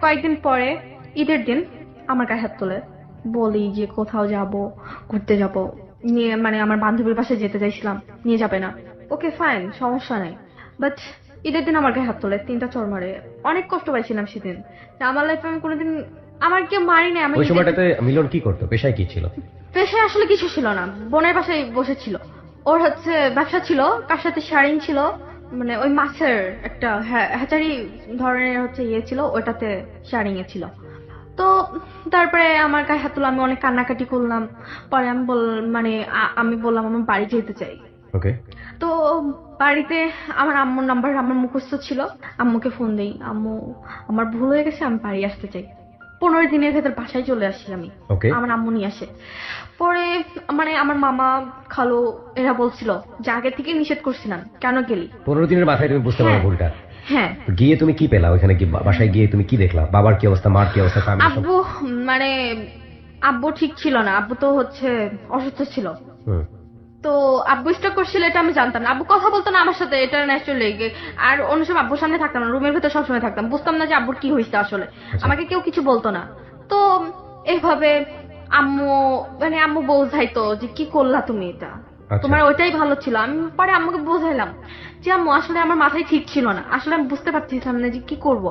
কয়েকদিন পরে ঈদের দিন আমার গায়ে হাত তোলে, বলি যে কোথাও যাব, ঘুরতে যাব, নিয়ে মানে আমার বান্ধবীর বাসায় যেতে চাইছিলাম, নিয়ে যাবে না। ওকে ফাইন, সমস্যা নাই। বাট ঈদের দিন আমার গায়ে হাত তোলে, 3টা চড় মারে। অনেক কষ্ট পাইছিলাম সেদিন। আমার লাইফে আমি কোনোদিন আমার কেউ মারি নাই। আমি ওই সময়টাতে মিলন কি করতো, পেশায় কি ছিল? পেশায় আসলে কিছু ছিল না, বোনের বাসায় বসেছিল। ওর হচ্ছে ব্যবসা ছিল, কার সাথে শাড়িং ছিল, মানে ওই মাছের একটা হ্যাচারি ধরনের হচ্ছে ইয়ে ছিল, ওটাতে শাড়িং এ ছিল। তো তারপরে আমার গায়ে হাত তুলো, আমি অনেক কান্নাকাটি করলাম। পরে আমি মানে আমি বললাম আমার বাড়ি যেতে চাই। ওকে। তো বাড়িতে আমার আম্মুর নাম্বার আমার মুখস্থ ছিল। আম্মুকে ফোন দেই, আম্মু আমার ভুল হয়ে গেছে, আমি বাড়ি আসতে চাই। 15 দিনের ভেতর বাসায় চলে আসি আমি। ওকে। আমার আম্মু নিয়ে আসে। পরে মানে আমার মামা খালু এরা বলছিল যে আগে থেকে নিষেধ করছিলাম, কেন গেলি? 15 দিনের মাথায় তুমি বুঝতে পারো হ্যাঁ। ভুলটা? হ্যাঁ। তো গিয়ে তুমি কি পেলা ওইখানে? কি বাসায় গিয়ে তুমি কি দেখলা? বাবার কি অবস্থা, মার কি অবস্থা, ফ্যামিলি সব? আব্বু মানে আব্বু ঠিক ছিল না, আব্বু তো হচ্ছে অসুস্থ ছিল। হুম। তো আব্বু স্টক করছিল এটা আমি জানতাম না। আব্বু কথা বলতো না আমার সাথে, এটা ন্যাচারালি। আর অন্য সময় আব্বুর সামনে থাকতাম না, রুমের ভেতর সবসময় থাকতাম, বুঝতাম না যে আব্বুর কি হয়েছে আসলে। আচ্ছা। আমাকে কেউ কিছু বলতো না। তো এইভাবে আম্মু মানে আম্মু বোঝাইতো যে কি করলা তুমি এটা, আচ্ছা। তোমার ওইটাই ভালো ছিল। আমি পরে আম্মুকে বোঝাইলাম যে আম্মু আসলে আমার মাথায় ঠিক ছিল না, আসলে আমি বুঝতে পারছিলাম না যে কি করব।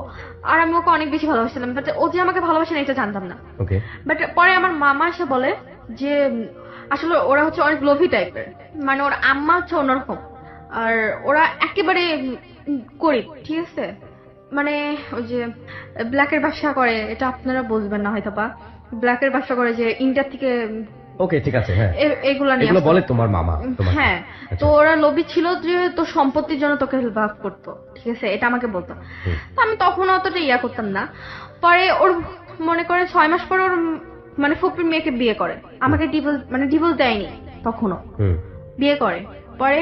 আর আমি ওকে অনেক বেশি ভালোবাসছিলাম, বাট ও যে আমাকে ভালোবাসে না এটা জানতাম না। ওকে। বাট পরে আমার মামা এসে বলে যে আসলে ওরা হচ্ছে অনেক লোভী টাইপের, মানে ওর আম্মা হচ্ছে অন্যরকম, আর ওরা একেবারে গরিব, ঠিক আছে? মানে ওই যে ব্ল্যাকের ব্যবসা করে, এটা আপনারা বুঝবেন না হয়তো, বা ব্ল্যাকের ব্যবসা করে যে ইন্ডিয়া থেকে ওকে, ঠিক আছে। হ্যাঁ, এগুলা নিয়ে এগুলো আসতো। বলে তোমার মামা তোমাকে? হ্যাঁ। আচ্ছা। তো ওরা লোভী ছিল যে তোর সম্পত্তির জন্য তোকে হেল্প করতো, ঠিক আছে, এটা আমাকে বলতো। হুম। তো আমি তখন অতটা ইয়া করতাম না। পরে ওর মনে করে 6 মাস পর ওর মানে ফুপির মেয়েকে বিয়ে করে। আমাকে ডিভোর্স দেয়নি তখনও, হুম। বিয়ে করে। পরে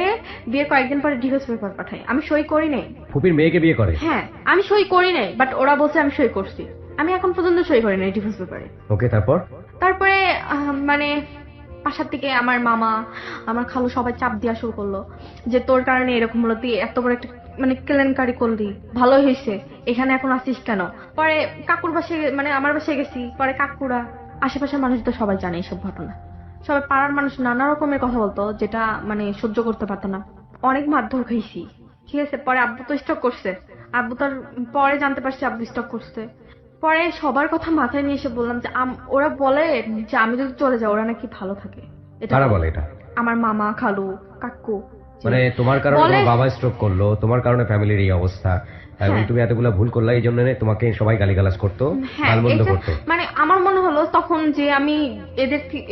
বিয়ে কয়েকদিন পরে ডিভোর্স পেপার পাঠাই, আমি সই করি নাই। ফুপির মেয়েকে বিয়ে করে? হ্যাঁ, আমি সই করি নাই, বাট ওরা বলছে আমি সই করছি। আমি এখন পর্যন্ত সই করি নাই ডিভোর্স পেপারে। ওকে, তারপর? তারপরে মানে বাসার থেকে আমার মামা আমার খালু সবাই চাপ দেওয়া শুরু করলো যে তোর কারণে এরকম হলো, তুই এত বড় একটা মানে কেলেঙ্কারি করলি, ভালোই হয়েছে, এখানে এখন আসিস কেন? পরে কাকুর বাসায় মানে আমার বাসায় গেছি। পরে কাকুরা আশেপাশের মানুষ তো সবাই জানে এইসব ঘটনা, সবাই পাড়ার মানুষ নানা রকমের কথা বলতো, যেটা মানে সহ্য করতে পারতো না। অনেক মারধর খাইছি, ঠিক আছে। পরে আব্বু তো স্টক করছে, আব্বু তার পরে জানতে পারছি আব্বু স্টক করছে। পরে সবার কথা মাথায় নিয়ে এসে বললাম যে ওরা বলে যে আমি যদি চলে যাই ওরা নাকি ভালো থাকে। কারা বলে এটা? আমার মামা খালু কাকু। মানে তোমার কারণে বলে- তোমার বাবা স্ট্রোক করলো, তোমার কারণে ফ্যামিলির এই অবস্থা, এবং হ্যাঁ। তুমি এতগুলো ভুল করলা, এই জন্য তোমাকে সবাই গালিগালাজ করতো, হ্যাঁ, গালমন্দ এটা করতো। মানে আমার মনে হলো তখন যে আমি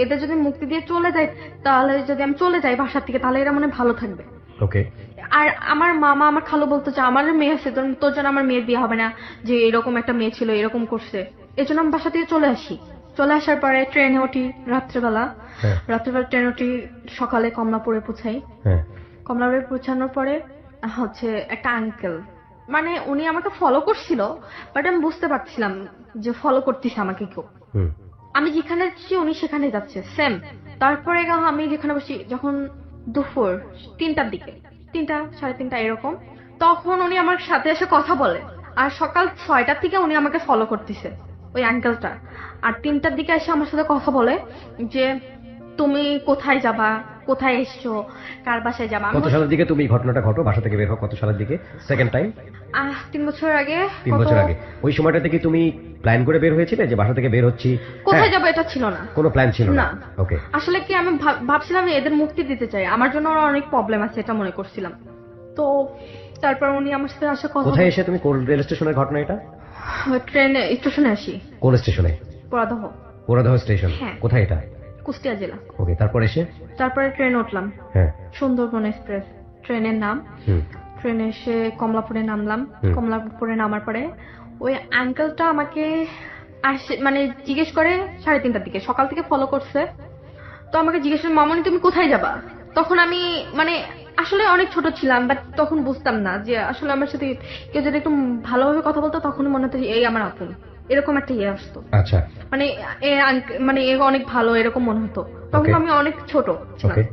এদের যদি মুক্তি দিয়ে চলে যাই, তাহলে যদি আমি চলে যাই বাসার থেকে, তাহলে এরা মনে হয় ভালো থাকবে। ওকে। আর আমার মামা আমার খালু বলতো যে আমার মেয়ে আছে, তোর জন্য আমার মেয়ের বিয়ে হবে না, যে এরকম একটা মেয়ে ছিল এরকম করছে। এই জন্য আমি বাসা থেকে চলে আসি। চলে আসার পরে ট্রেনে উঠি রাত্রেবেলা। হ্যাঁ। রাত্রেবেলা ট্রেন উঠি, সকালে কমলাপুরে পৌঁছাই। হ্যাঁ। কমলাপুরে পৌঁছানোর পরে হচ্ছে একটা আঙ্কেল, মানে উনি আমাকে ফলো করছিল, বাট আমি বুঝতে পারছিলাম যে ফলো করতেছে আমাকে কেউ। হুম। আমি যেখানে যাচ্ছি উনি সেখানে যাচ্ছে, সেম। তারপরে আমি যেখানে বসি, যখন দুপুর 3টার দিকে, 3টা 3:30 এরকম, তখন উনি আমার সাথে এসে কথা বলে। আর সকাল 6টার থেকে উনি আমাকে ফলো করতেছে, ওই আঙ্কেলটা। আর 3টার দিকে এসে আমার সাথে কথা বলে যে তুমি কোথায় যাবা, কোথায় এসছো, কার বাসায় যাবা। আমি কত সালের দিকে তুমি এই ঘটনাটা ঘটো, বাসা থেকে বের হও কত সালের দিকে সেকেন্ড টাইম? 3 বছর আগে। 3 বছর আগে। ওই সময়টাতে কি তুমি প্ল্যান করে বের হয়েছিলে যে বাসা থেকে বের হচ্ছি? কোথায় হ্যাঁ। যাবো এটা ছিল না, কোনো প্ল্যান ছিল না? না। ওকে। আসলে কি আমি ভাবছিলাম এদের মুক্তি দিতে চাই, আমার জন্য ওরা অনেক প্রবলেম আছে এটা মনে করছিলাম। তো তারপর উনি আমার সাথে আসে কথা কোথায় এসে তুমি, কোন রেল স্টেশনের ঘটনা এটা? ট্রেনে স্টেশনে আসি, কোন স্টেশনে? পোড়াদহ। পোড়াদহ স্টেশন? হ্যাঁ। কোথায় এটা? কুষ্টিয়া জেলা। ওকে, তারপর এসে? তারপরে ট্রেন উঠলাম, হ্যাঁ। সুন্দরবন এক্সপ্রেস ট্রেনের নাম। হুম। ট্রেনে এসে কমলাপুরে নামলাম। হুম। কমলাপুরে নামার পরে ওই আঙ্কেলটা আমাকে মানে জিজ্ঞেস করে 3:30টার দিকে, সকাল থেকে ফলো করছে। তো আমাকে জিজ্ঞেস করে মামনি তুমি কোথায় যাবা। তখন আমি মানে আসলে অনেক ছোট ছিলাম, বাট তখন বুঝতাম না যে আসলে আমার সাথে কেউ যদি একটু ভালোভাবে কথা বলতো তখন মনে হতো যে এই আমার আপন, এরকম একটা ইয়ে আসতো। আচ্ছা। মানে মানে এ অনেক ভালো এরকম মনে হতো। তখন Okay. আমি অনেক ছোট ছিলাম। ওকে।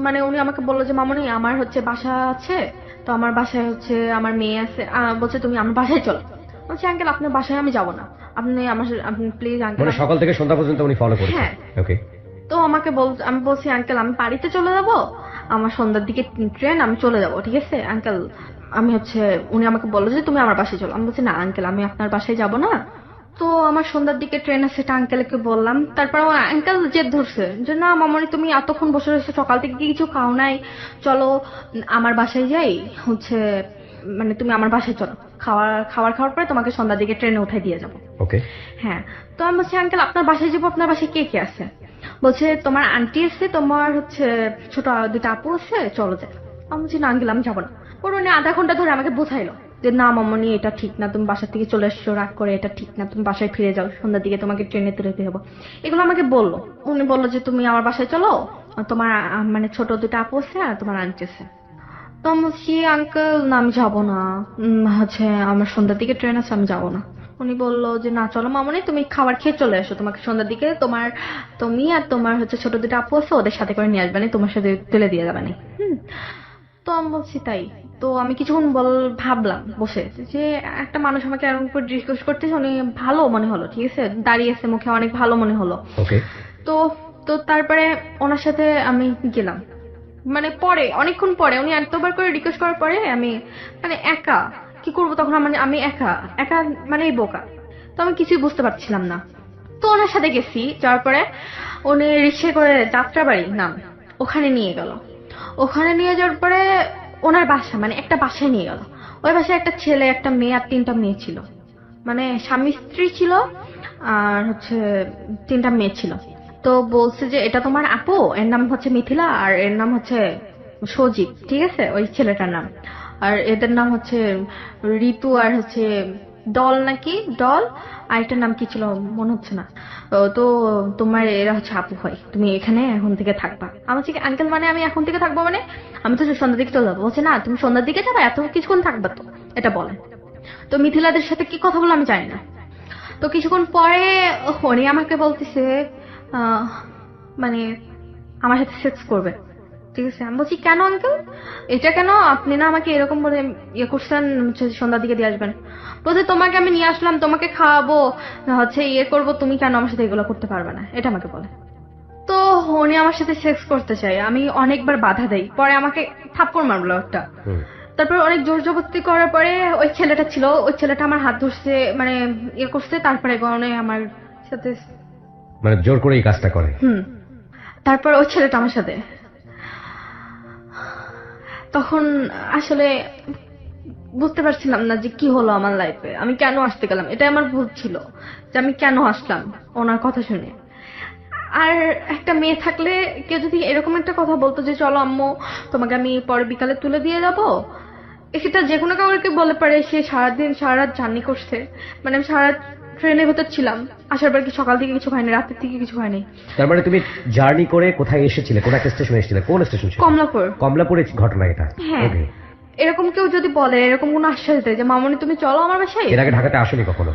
মানে উনি আমাকে বললো যে মামনি আমার হচ্ছে বাসা আছে, তো আমার বাসায় হচ্ছে আমার মেয়ে আছে, বলছে তুমি আমার বাসায় চলো। বলছি আঙ্কেল আপনার বাসায় আমি যাবো না, আপনি প্লিজ আঙ্কেল। মানে সকাল থেকে সন্ধ্যা পর্যন্ত উনি ফলো করেছেন? হ্যাঁ। ওকে। তো আমি বলছি আঙ্কেল আমি বাড়িতে চলে যাব, আমার সন্ধ্যার দিকে ট্রেন, আমি চলে যাব, ঠিক আছে আঙ্কেল। উনি আমাকে বললো যে তুমি আমার বাসায় চলো। আমি বলছি না আঙ্কেল, আমি আপনার বাসায় যাব না। তো আমার সন্ধ্যার দিকে ট্রেন আছে, সেটা আঙ্কেলকে বললাম। তারপর আঙ্কেল জেদ ধরছে যে না মামনি, তুমি এতক্ষণ বসে রয়েছো, সকাল থেকে কি কিছু খাও নাই, চলো আমার বাসায় যাই, মানে তুমি আমার বাসায় চলো, খাওয়ার পরে তোমাকে সন্ধ্যার দিকে ট্রেনে উঠাই দিয়ে যাবো। ওকে। হ্যাঁ। তো আমি বলছি আঙ্কেল আপনার বাসায় যাবো, আপনার বাসায় কে কে আছে? বলছে তোমার আন্টি আছে, তোমার ছোট দুটো আপু আছে, চলো যাই। আমি বলছি না আঙ্কেল আমি যাবো না। পরে উনি আধা ঘন্টা ধরে আমাকে বোঝাইলো যে না মামনি এটা ঠিক না, তুমি বাসা থেকে চলে এসছো রাগ করে, এটা ঠিক না, তুমি বাসায় ফিরে যাও, সন্ধ্যার দিকে তোমাকে ট্রেনে তুলে যাবো। এগুলো আমাকে বললো। উনি বললো যে তুমি আমার বাসায় চলো, তোমার মানে ছোট দুটো আপু আছে আর তোমার আন্টি আছে। তো আমি বলছি আঙ্কেল না আমি যাবো না, আমার সন্ধ্যার দিকে ট্রেন আছে, আমি যাবো না। উনি বললো যে না চলো মামনি, তুমি খাবার খেয়ে চলে এসো, তোমাকে সন্ধ্যার দিকে তুমি আর তোমার ছোট দুটো আপু আছে, ওদের সাথে করে নিয়ে আসবে, তোমার সাথে তুলে দিয়ে যাবে না। তো আমি বলছি তাই। তো আমি কিছুক্ষণ ভাবলাম বসে যে একটা মানুষ আমাকে এরকম করে জিজ্ঞেস করতেছে, উনি ভালো মনে হলো, ঠিক আছে, দাঁড়িয়েছে মুখে অনেক ভালো মনে হলো। ওকে। তো তো তারপরে ওনার সাথে আমি গেলাম। মানে পরে অনেকক্ষণ পরে উনি এতবার করে রিকোয়েস্ট করার পরে আমি মানে একা কি করবো তখন, আমি একা একা মানে বোকা। তো আমি কিছুই বুঝতে পারছিলাম না। তো ওনার সাথে গেছি, যাওয়ার পরে উনি রিক্সায় করে যাত্রাবাড়ি নাম ওখানে নিয়ে গেল। ওখানে নিয়ে যাওয়ার পরে ওনার বাসা মানে একটা বাসায় নিয়ে গেল। ওই বাসায় একটা ছেলে একটা মেয়ে আর 3টা মেয়ে ছিল, মানে স্বামী স্ত্রী ছিল আর 3টা মেয়ে ছিল। তো বলছে যে এটা তোমার আপু, এর নাম মিথিলা আর এর নাম সজীব, ঠিক আছে ওই ছেলেটার নাম। আর এদের নাম ঋতু আর ডল নাকি ডল, আর এটার নাম কি ছিল মনে হচ্ছে না। তো তোমার এরা আপু হয়, তুমি এখানে এখন থেকে থাকবা। আমার আঙ্কেল মানে আমি এখন থেকে থাকবো মানে আমি তো সন্ধ্যার দিকে চলে যাবো। বলছে না তুমি সন্ধ্যার দিকে যাবে, এত কিছুক্ষণ থাকবা তো, এটা বলে। তো মিথিলাদের সাথে কি কথা বলে আমি জানি না। তো কিছুক্ষণ পরে উনি আমাকে বলতেছে মানে আমার সাথে সেক্স করবে, ঠিক আছে। আমি বলছি কেন আঙ্কেল, এটা কেন, আপনি না আমাকে এরকম বলে করছেন, সন্ধ্যার দিকে দিয়ে আসবেন। বলছে তোমাকে আমি নিয়ে আসলাম, তোমাকে খাওয়াবো, করবো, তুমি কেন আমার সাথে এগুলো করতে পারবে না, এটা আমাকে বলে। তো উনি আমার সাথে সেক্স করতে চাই, আমি অনেকবার বাধা দেই, পরে আমাকে থাপ্পড় মারলো একটা। তারপর অনেক জোর জবরদস্তি করার পরে ওই ছেলেটা আমার হাত ধরছে, মানে করছে, তারপরে গনে আমার সাথে মানে জোর করে এই কাজটা করে। তারপর ওই ছেলেটা আমার সাথে, তখন আসলে বুঝতে পারছিলাম না যে কি হলো আমার লাইফে, আমি কেন আসতে গেলাম, এটা আমার ভুল ছিল যে আমি কেন আসলাম ওনার কথা শুনে। আর একটা মেয়ে থাকলে কেউ যদি এরকম একটা কথা বলতো যে চলো আম্মু তোমাকে আমি পরে বিকালে তুলে দিয়ে যাবো, সেটা যে কোনো কাউকে বলে পারে। সে সারা রাত জার্নি করছে, মানে আমি সারা ট্রেনের ভেতর ছিলাম, আসার পর কি সকাল থেকে কিছু হয়নি, রাতের থেকে কিছু হয়নি। তার মানে তুমি জার্নি করে কোথায় এসেছিলে, কোন একটা স্টেশনে এসেছিলে, কোন স্টেশন? কমলাপুরের ঘটনা এটা। হ্যাঁ। এরকম কেউ যদি বলে, এরকম কোনো আশ্বাস দেয় যে মামনি তুমি চলো আমার বাসায়। এর আগে ঢাকাতে আসোনি কখনো?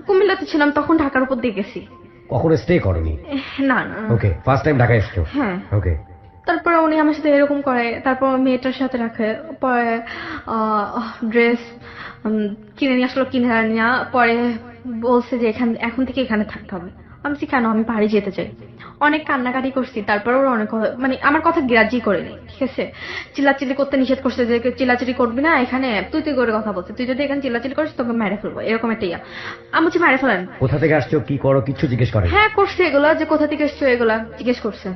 কুমিল্লাতে ছিলাম, তখন ঢাকার উপর দিয়ে গেছি। কখনো স্টে করনি? না না। ওকে, ফার্স্ট টাইম ঢাকায় এসেছো? হ্যাঁ। ওকে। তারপরে উনি আমার সাথে এরকম করে, তারপর মেয়েটার সাথে রাখে, পরে ড্রেস কিনে নিয়ে আসলো, কিনে নিয়ে পরে বলছে যে এখন থেকে এখানে থাকতে হবে। আমি কেন, আমি বাড়ি যেতে চাই। অনেক কান্নাকাটি করছি, তারপরে ওরা অনেক মানে আমার কথা গ্রাহ্যই করেনি, ঠিক আছে। চিল্লাচিল্লি করতে নিষেধ করছে যে চিল্লাচিল্লি করবি না এখানে, তুই করে কথা বলছে, তুই যদি এখানে চিল্লাচিল্লি করিস তোকে মেরে ফেলবো, এরকম একটা ইয়া। আমি মেরে ফেলেন। কোথা থেকে আসছো, কি করো, কিছু জিজ্ঞেস করে? হ্যাঁ করছে, এগুলা যে কোথা থেকে এসছো এগুলা জিজ্ঞেস করছে,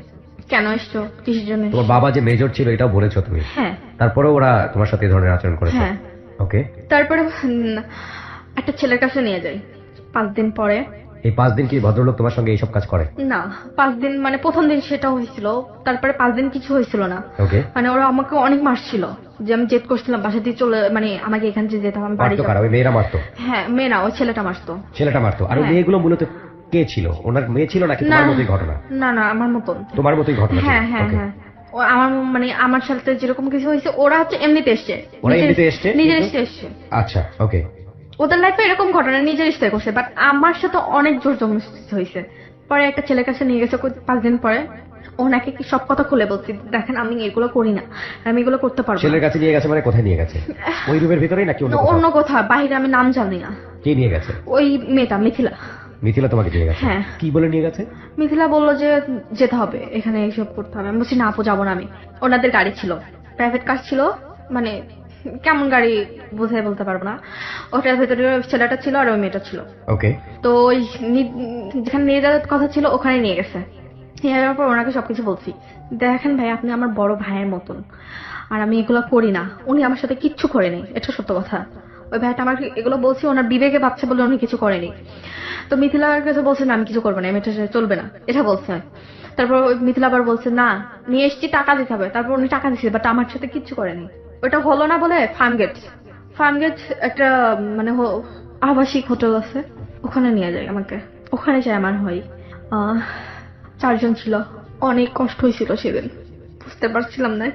কেন এসছো, কিসের জন্য। তোমার বাবা যে মেজর ছিল এটাও বলেছো তুমি? হ্যাঁ। তারপরে ওরা তোমার সাথে এই ধরনের আচরণ করেছে? হ্যাঁ। ওকে। তারপরে একটা ছেলের কাছে নিয়ে যাই 5 দিন পরে। এই 5 দিন কি ভদ্রলোক তোমার সঙ্গে এইসব কাজ করে? না, 5 দিন মানে প্রথম দিন সেটা হয়েছিল, তারপরে 5 দিন কিছু হয়েছিল না। ওকে। মানে ওরা আমাকে অনেক মারছিল, যে আমি জেদ করছিলাম বাসা দিয়ে চলে, মানে আমাকে এখান থেকে যেতে হবে, আমি বাড়ি যাবো। ওই মেয়েরা মারতো? হ্যাঁ, মেয়ে না, ওই ছেলেটা মারতো। ছেলেটা মারতো। আর ওই মেয়েগুলো মূলত কে ছিল? ওনার মেয়ে ছিল নাকি তোমার মতোই ঘটনা? না না, আমার মতন। তোমার মতোই ঘটনা? হ্যাঁ হ্যাঁ হ্যাঁ। আমার মানে আমার সাথে যেরকম কিছু হয়েছে, ওরা এমনিতে এসছে, নিজের এসছে। আচ্ছা, ওকে। ওদের লাইফে এরকম ঘটনা নিজের ইচ্ছায় করছে, বাট আমার সাথে অনেক জোর জবরদস্তি হয়েছে। পরে একটা ছেলের কাছে নিয়ে গেছে 5 দিন পরে, ওনাকে কি সব কথা খুলে বলছি, দেখেন আমি এগুলো করি না, আমি এগুলো করতে পারবো না। ছেলের কাছে নিয়ে গেছে মানে কোথায় নিয়ে গেছে? ওই রুমের ভিতরেই নাকি অন্য কোথাও? বাইরে আমি নাম জানি না। কে নিয়ে গেছে? ওই মেয়েটা মিথিলা। মিথিলা তোমাকে নিয়ে গেছে? হ্যাঁ। কি বলে নিয়ে গেছে? মিথিলা বললো যে যেতে হবে, এখানে এইসব করতে হবে। আমি বলছি না আপু, যাবো না আমি। ওনাদের গাড়ি ছিল, প্রাইভেট কার ছিল, মানে কেমন গাড়ি বোঝাই বলতে পারবো না। ওটার ভেতরে ছেলেটা ছিল আর ওই মেয়েটা ছিল। ওকে। তো ওই যেখানে নিয়ে যাওয়ার কথা ছিল ওখানে নিয়ে গেছে। নিয়ে যাওয়ার পর ওনাকে সবকিছু বলছি, দেখেন ভাই আপনি আমার বড় ভাইয়ের মতন, আর আমি এগুলো করি না। উনি আমার সাথে কিচ্ছু করেনি, এটা সত্য কথা। ওই ভাইটা আমাকে এগুলো বলছি ওনার বিবেকে বাচ্চা বলে উনি কিছু করেনি। তো মিথিলার কাছে বলছে না আমি কিছু করবো না, এটা চলবে না, এটা বলছে। তারপর ওই মিথিলা আবার বলছে না নিয়ে এসছি, টাকা দিতে হবে। তারপর উনি টাকা দিচ্ছে, বাট আমার সাথে কিচ্ছু করেনি। ওটা হলো না বলে ফার্মগেট একটা মানে আবাসিক হোটেল আছে, ওখানে নিয়ে যায় আমাকে। ওখানে যায় আমার হয় 4 জন ছিল। অনেক কষ্ট হয়েছিল সেদিন, বুঝতে পারছিলাম না,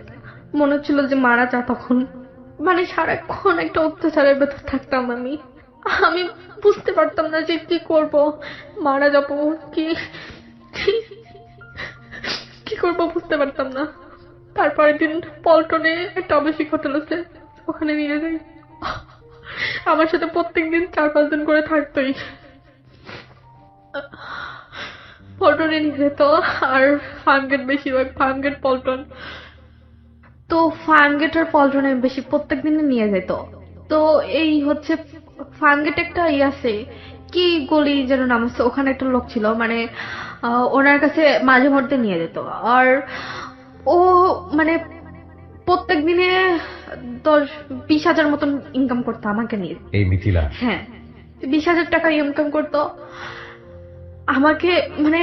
মনে হচ্ছিল যে মারা যা তখন। মানে সারাক্ষণ একটা অত্যাচারের ভেতর থাকতাম আমি। আমি বুঝতে পারতাম না যে কি করব, মারা যাবো কি কি- কি করবো বুঝতে পারতাম না। তারপরের দিন পল্টনে একটা আবাসিক হোটেল আছে, ওখানে নিয়ে যাই। আমার সাথে প্রত্যেকদিন 4-5 জন করে থাকতোই। পল্টনে নিয়ে যেত, আর ফার্মগেট, বেশিরভাগ ফার্মগেট পল্টন। তো ফার্মগেট আর পল্টনে বেশি প্রত্যেকদিনই নিয়ে যেত। তো এই হচ্ছে ফার্মগেট একটা আছে, কি গলি যেন নাম আছে, ওখানে একটা লোক ছিল, মানে ওনার কাছে মাঝে মধ্যে নিয়ে যেত। আর ও মানে প্রত্যেক দিনে 10-20 হাজার মতন ইনকাম করতো আমাকে নিয়ে। এই মিথিলা? হ্যাঁ, 20,000 টাকা ইনকাম করতো আমাকে। মানে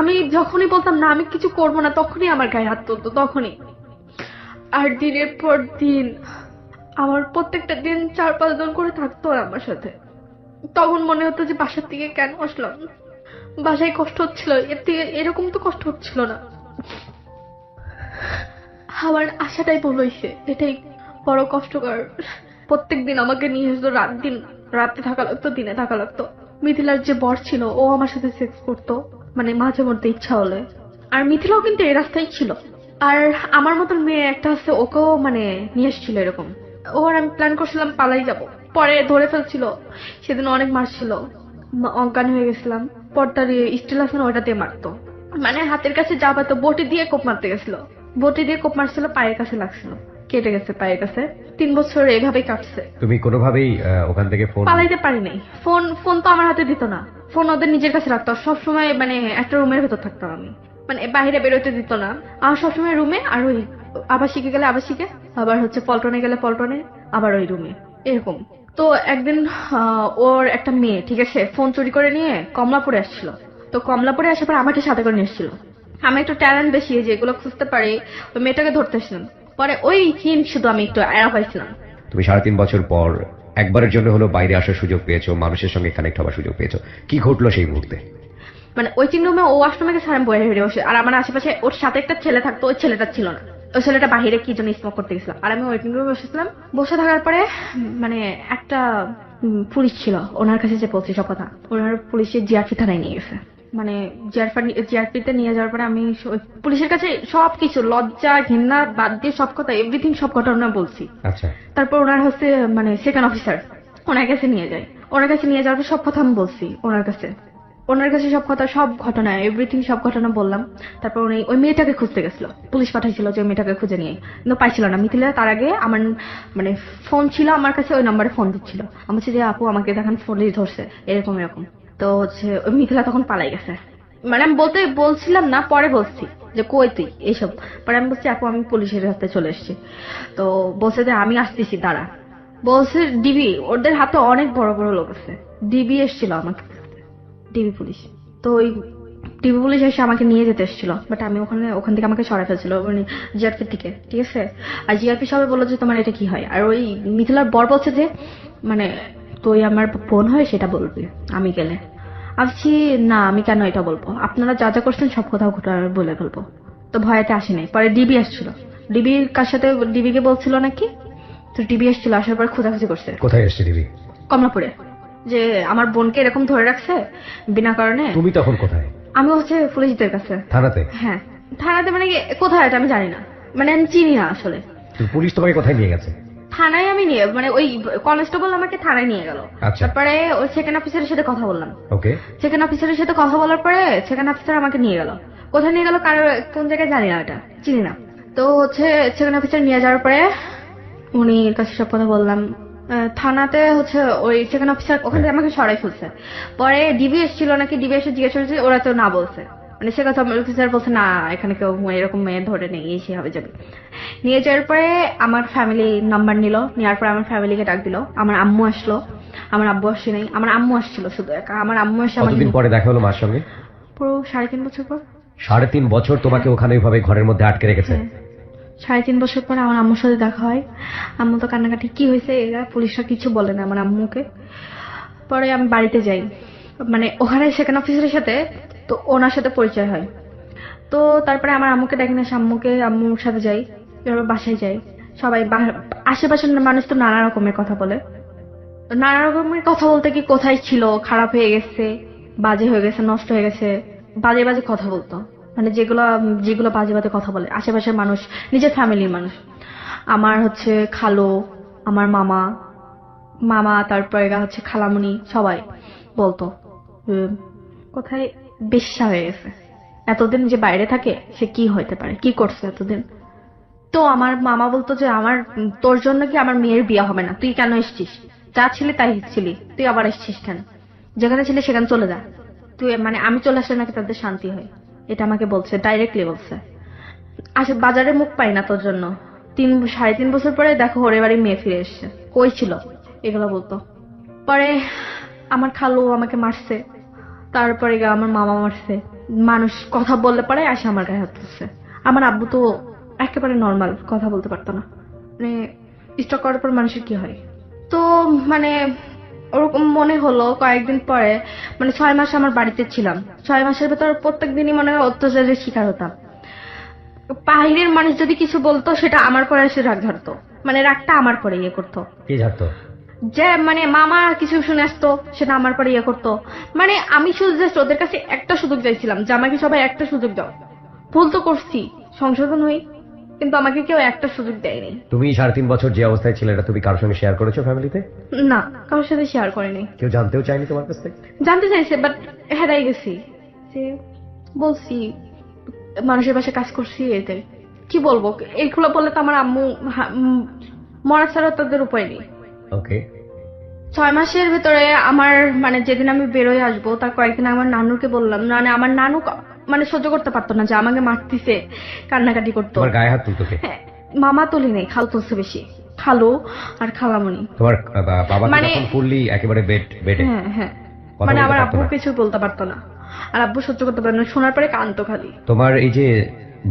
আমি যখনই বলতাম না আমি কিছু করবো না, তখনই আমার গায়ে হাত তুলতো, তখনই। আর দিনের পর দিন আমার প্রত্যেকটা দিন 4-5 জন করে থাকতো আর আমার সাথে। তখন মনে হতো যে বাসার থেকে কেন আসলাম, বাসায় কষ্ট হচ্ছিল, এর থেকে এরকম তো কষ্ট হচ্ছিল না। আমার আশাটাই ভুল হয়েছে, এটাই বড় কষ্টকর। প্রত্যেকদিন আমাকে নিয়ে যেত, রাতে থাকা লাগতো, দিনে থাকা লাগতো। মিথিলার যে বর ছিল ও আমার সাথে সেক্স করতো, মানে মাঝে মধ্যে ইচ্ছা হলে। আর মিথিলাও কিন্তু এই রাস্তায় ছিল। আর আমার মতন মেয়ে একটা আছে, ওকেও মানে নিয়ে এসেছিল এরকম। ওর আমি প্ল্যান করছিলাম পালাই যাব, পরে ধরে ফেলছিল। সেদিন অনেক মারছিল, অজ্ঞান হয়ে গেছিলাম। পর্দার স্টিল আছে না, ওটা দিয়ে মারতো। মানে হাতের কাছে যা পাতো বটি দিয়ে কোপ মারতে গেছিল, বটি দিয়ে কোপ মারছিল, পায়ের কাছে লাগছিল, কেটে গেছে পায়ের কাছে। 3 বছর এভাবেই কাটছে। তুমি কোনোভাবেই ওখান থেকে ফোন? পালাইতে পারি নাই। ফোন তো আমার হাতে দিত না, ফোন ওদের নিজের কাছে রাখতো। সবসময় মানে একটা রুমের ভেতর থাকতাম আমি, মানে বাইরে বেরোতে দিত না। আমার সবসময় রুমে, আর ওই আবাসিকে গেলে আবাসিকে, আবার হচ্ছে পল্টনে গেলে পল্টনে, আবার ওই রুমে, এরকম। তো একদিন ওর একটা মেয়ে, ঠিক আছে, ফোন চুরি করে নিয়ে কমলাপুরে আসছিল। তো কমলাপুরে আসার পর আমাকে সাথে করে নিয়ে এসেছিল। আমি একটু ট্যালেন্ট বেশি, যেগুলো খুঁজতে পারি, ওই মেয়েটাকে ধরতেছিলাম। পরে ওই হিন শুধু আমি একটু এড়া পাইছিলাম। তুমি 3.5 বছর পর একবারের জন্য হলো বাইরে আসার সুযোগ পেয়েছো, মানুষের সঙ্গে কানেক্ট হওয়ার সুযোগ পেয়েছো। কি ঘটলো সেই মুহূর্তে? মানে ওয়েটিং রুমে ও আশ্রমে গেছে, আমি বইয়ে হেরে বসে, আর আমার আশেপাশে ওর সাথে একটা ছেলে থাকতো, ওই ছেলেটা ছিল না। ওই ছেলেটা বাহিরে কি জন্য স্মোক করতে গেছিল, আর আমি ওয়েটিং রুমে বসেছিলাম। বসে থাকার পরে মানে একটা পুলিশ ছিল, ওনার কাছে যে পৌঁছে সব কথা, ওনার পুলিশের জিআরপি থানায় নিয়ে গেছে। মানে জিআরপিতে নিয়ে যাওয়ার পরে আমি ওই পুলিশের কাছে সবকিছু, লজ্জা ঘৃণা বাদ দিয়ে সব কথা, এভরিথিং, সব ঘটনা বলছি। আচ্ছা। তারপর ওনার হচ্ছে মানে সেকেন্ড অফিসার, ওনার কাছে নিয়ে যায়। ওনার কাছে নিয়ে যাওয়ার পর সব কথা আমি বলছি ওনার কাছে সব কথা, সব ঘটনা, এভরিথিং, সব ঘটনা বললাম। তারপর উনি ওই মেয়েটাকে খুঁজতে গেছিল, পুলিশ পাঠাইছিল যে ওই মেয়েটাকে খুঁজে নিয়ে, কিন্তু পাইছিল না। মিথিলা তার আগে আমার মানে ফোন ছিল আমার কাছে, ওই নাম্বারে ফোন দিচ্ছিল। আমি বলছি যে আপু আমাকে দেখান, পুলিশ ধরছে, এরকম এরকম। তো হচ্ছে ওই মিথিলা তখন পালাই গেছে। মানে আমি বলছিলাম না, পরে বলছি যে কই তুই এইসব। পরে আমি বলছি আপু আমি পুলিশের হাতে চলে এসেছি। তো বলছে যে আমি আসতেছি দাঁড়া। বলছে ডিবি, ওদের হাতে অনেক বড় বড় লোক আছে, ডিবি এসেছিল আমাকে, ডিবি পুলিশ। তো ওই ডিবি পুলিশ এসে আমাকে নিয়ে যেতে এসেছিল, বাট আমি ওখান থেকে আমাকে সরাই ফেলছিল মানে জিআরপি থেকে, ঠিক আছে। আর জিআরপি সবাই বললো যে তোমার এটা কি হয়। আর ওই মিথিলার বর বলছে যে মানে তুই আমার বোন হয় সেটা বলবি আমি গেলে। ভাবছি না আমি কেন এটা বলবো, আপনারা যা যা করছেন সব কথা ঘটনা বলে বলবো। তো ভয়েতে আসি নাই। পরে ডিবি আসছিল, ডিবির কার সাথে ডিবিকে বলছিল নাকি, তো ডিবি আসছিল, আসার পর খোঁজাখুঁজি করছে। কোথায় এসছে ডিবি? কমলাপুরে, যে আমার বোনকে এরকম ধরে রাখছে বিনা কারণে। তুমি তখন কোথায়? আমি হচ্ছে পুলিশদের কাছে। থানাতে? হ্যাঁ, থানাতে, মানে কোথায় এটা আমি জানি না, মানে আমি চিনি না আসলে। পুলিশ তোমাকে কোথায় নিয়ে গেছে? থানায় আমি নিয়ে মানে ওই কনস্টেবল আমাকে থানায় নিয়ে গেল। আচ্ছা। তারপরে ওই সেকেন্ড অফিসারের সাথে কথা বললাম। ওকে। সেকেন্ড অফিসারের সাথে কথা বলার পরে সেকেন্ড অফিসার আমাকে নিয়ে গেল। কোথায় নিয়ে গেল, কারো কোন জায়গায় জানি না, এটা চিনি না। তো হচ্ছে সেকেন্ড অফিসার নিয়ে যাওয়ার পরে উনির কাছে সব কথা বললাম। থানাতে হচ্ছে ওই সেকেন্ড অফিসার ওখান থেকে আমাকে সরাই ফেলছে। পরে ডিবি এসেছিল নাকি, ডিবি এসে জিজ্ঞেস করেছে, ওরা তো না বলছে, মানে সে কথা অফিসার বলছে না এখানে কেউ এরকম মেয়ে ধরে নেই, এসে হবে যাবে। নিয়ে যাওয়ার পরে আমার ফ্যামিলি নাম্বার নিল, নেওয়ার পরে আমার ফ্যামিলিকে ডাক দিল। আমার আম্মু আসলো, আমার আব্বু আসে নাই, আমার আম্মু আসছিল শুধু একা। আমার আম্মু এসে আমাকে কতদিন পরে দেখা হলো মার সঙ্গে? পুরো 3.5 বছর পর। 3.5 বছর তোমাকে ওখানে ওইভাবে ঘরের মধ্যে আটকে রেখেছে? 3.5 বছর পর আমার আম্মুর সাথে দেখা হয়। আম্মু তো কান্নাকাটি, কি হয়েছে, এরা পুলিশরা কিছু বলে না আমার আম্মুকে। পরে আমি বাড়িতে যাই, মানে ওখানে সেকেন্ড অফিসারের সাথে, তো ওনার সাথে পরিচয় হয়। তো তারপরে আমার আম্মুকে দেখে না, আম্মুর সাথে যাই, এবার বাসায় যাই। সবাই আশেপাশের মানুষ তো নানা রকমের কথা বলে। নানা রকমের কথা বলতে কি, কোথায় ছিল, খারাপ হয়ে গেছে, বাজে হয়ে গেছে, নষ্ট হয়ে গেছে, বাজে বাজে কথা বলতো, মানে যেগুলো বাজে বাজে কথা বলে আশেপাশের মানুষ, নিজের ফ্যামিলির মানুষ। আমার হচ্ছে খালো, আমার মামা তারপরে হচ্ছে খালামুনি, সবাই বলতো কোথায় বেশ্যা হয়ে গেছে, এতদিন যে বাইরে থাকে সে কি হইতে পারে, কি করছে এতদিন। তো আমার মামা বলতো যে তোর জন্য কি আমার মেয়ের বিয়ে হবে না, তুই কেন এসছিস, যা ছিলি তাই ছিলি, তুই আবার এসছিস কেন, যেখানে ছিলি সেখানে চলে যা তুই, মানে আমি চলে আসলে নাকি তাদের শান্তি হয়, এটা আমাকে বলছে, ডাইরেক্টলি বলছে। বাজারে মুখ পাই না তোর জন্য, 3.5 বছর পরে দেখো ওরে বাড়ি মেয়ে ফিরে এসছে, কই ছিল, এগুলো বলতো। পরে আমার খালু আমাকে মারছে, তারপরে আমার মামা মারছে, মানুষ কথা বললে পরে আসে আমার গায়ে হাত তুলছে। আমার আব্বু তো একেবারে নর্মাল, কথা বলতে পারতো না, মানে স্টক করার পর মানুষের কি হয়। তো মানে ওরকম মনে হলো কয়েকদিন পরে, মানে 6 মাস আমার বাড়িতে ছিলাম, 6 মাসের ভেতর প্রত্যেক দিনই মনে হয় অত্যাচারের শিকার হতাম। বাইরের মানুষ যদি কিছু বলতো সেটা আমার পরে এসে রাগ ঝাড়তো, মানে রাগটা আমার পরে ইয়ে করতো। কি ঝাড়তো? যে মানে মামা কিছু শুনে আসতো সেটা আমার পরে ইয়ে করতো, মানে আমি শুধু জাস্ট ওদের কাছে একটা সুযোগ চাইছিলাম যে আমাকে সবাই একটা সুযোগ দাও, ভুল তো করছি, সংশোধন হই, কিন্তু আমাকে কেউ একটা সুযোগ দেয়নি। তুমি 3.5 বছর যে অবস্থায় ছিলে এটা তুমি কারোর সঙ্গে শেয়ার করেছো ফ্যামিলিতে? না, কারোর সাথে শেয়ার করিনি। কেউ জানতেও চায়নি তোমার কাছ থেকে? জানতে চাইছে, বাট হেরাই গেছি, যে বলছি মানুষের পাশে কাজ করছি, এটাই কি বলবো, এইগুলো বললে তো আমার আম্মু মরা ছাড়া তাদের উপায় নেই। ওকে। 6 মাসের ভেতরে আমার মানে যেদিন আমি বেরোয় আসবো তার কয়েকদিন আমার নানুকে বললাম, মানে আমার নানু মানে সহ্য করতে পারতো না যে আমাকে মারতিছে, কান্নাকাটি করতো। তোমার গায়ে হাত তুলতো কে? হ্যাঁ, মামা তুলি নেই, খালু তুলছে বেশি, খালু আর খালামণি। তোমার বাবা মানে যখন ফুললি একেবারে বেডে? হ্যাঁ, মানে আমার আব্বু কিছু বলতে পারতো না, আর আব্বু সহ্য করতে পারতো না, শোনার পরে কানতো খালি। তোমার এই যে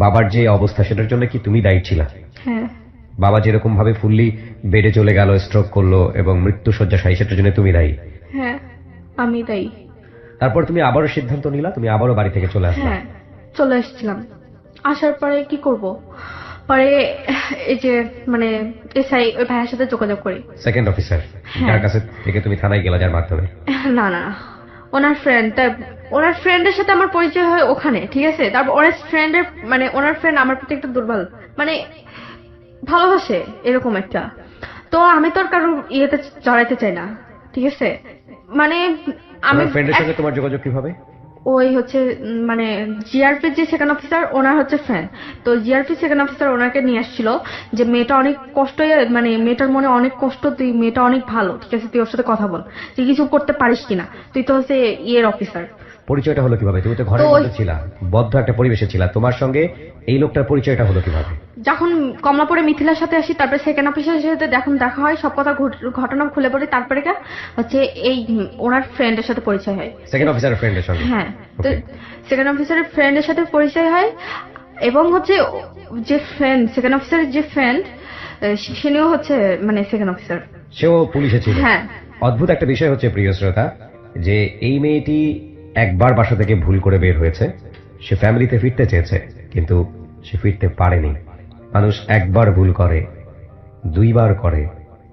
বাবার যে অবস্থা সেটার জন্য কি তুমি দায়ী ছিলা? হ্যাঁ। বাবা যেরকম ভাবে ফুললি বেডে চলে গেল, স্ট্রোক করলো এবং মৃত্যু শয্যাশায়ী, সেটার জন্য তুমি দায়ী? হ্যাঁ, আমি দায়ী। তারপর তুমি আবারও সিদ্ধান্ত নিলা, তুমি আবারও বাড়ি থেকে চলে আসলে? হ্যাঁ, চলে এসেছিলাম। আসার পরে কি করব, পরে এই যে মানে এসআই ওই ভাইয়ের সাথে যোগাযোগ করি। সেকেন্ড অফিসার যার কাছে থেকে তুমি থানায় গেলা, যার মাধ্যমে? না না, ওনার ফ্রেন্ডের সাথে আমার পরিচয় হয় ওখানে, ঠিক আছে। তারপর ওনার ফ্রেন্ড আমার প্রতি একটু দুর্বল, মানে ভালোবাসে এরকম একটা। তো আমি তো আর কারোর ইয়েতে জড়াইতে চাই না, ঠিক আছে। মানে আমি ফ্রেন্ডের সঙ্গে তোমার যোগাযোগ কিভাবে? ওই হচ্ছে মানে জিআরপি যে সেকেন্ড অফিসার, ওনার হচ্ছে ফ্রেন্ড, তো জিআরপি সেকেন্ড অফিসার ওনাকে নিয়ে আসছিল যে মেয়েটা অনেক কষ্ট, মানে মেয়েটার মনে অনেক কষ্ট, তুই মেয়েটা অনেক ভালো, ঠিক আছে, তুই ওর সাথে কথা বল, তুই কিছু করতে পারিস কিনা, তুই তো হচ্ছে ইয়ের অফিসার। পরিচয়টা হলো কিভাবে? তুমি তো ঘরের মধ্যে ছিলা, বদ্ধ একটা পরিবেশে ছিলা, তোমার সঙ্গে এই লোকটার পরিচয়টা হলো কিভাবে? যখন কমলাপুরে মিথিলার সাথে আসি, তারপরে সেকেন্ড অফিসারের সাথে যখন দেখা হয়, সব কথা ঘটনা খুলে পড়ি, তারপরে হচ্ছে এই ওনার ফ্রেন্ডের সাথে পরিচয় হয়, সেকেন্ড অফিসারের ফ্রেন্ডের সঙ্গে। হ্যাঁ, তো সেকেন্ড অফিসারের ফ্রেন্ডের সাথে পরিচয় হয়, এবং হচ্ছে যে ফ্রেন্ড সেকেন্ড অফিসারের যে ফ্রেন্ড সেও হচ্ছে মানে সেকেন্ড অফিসার, সেও পুলিশে ছিল। হ্যাঁ। অদ্ভুত একটা বিষয় হচ্ছে প্রিয় শ্রোতা, যে এই মেয়েটি একবার বাসা থেকে ভুল করে বের হয়েছে, সে ফ্যামিলিতে ফিরতে চেয়েছে কিন্তু সে ফিরতে পারেনি। মানুষ একবার ভুল করে, 2 বার করে,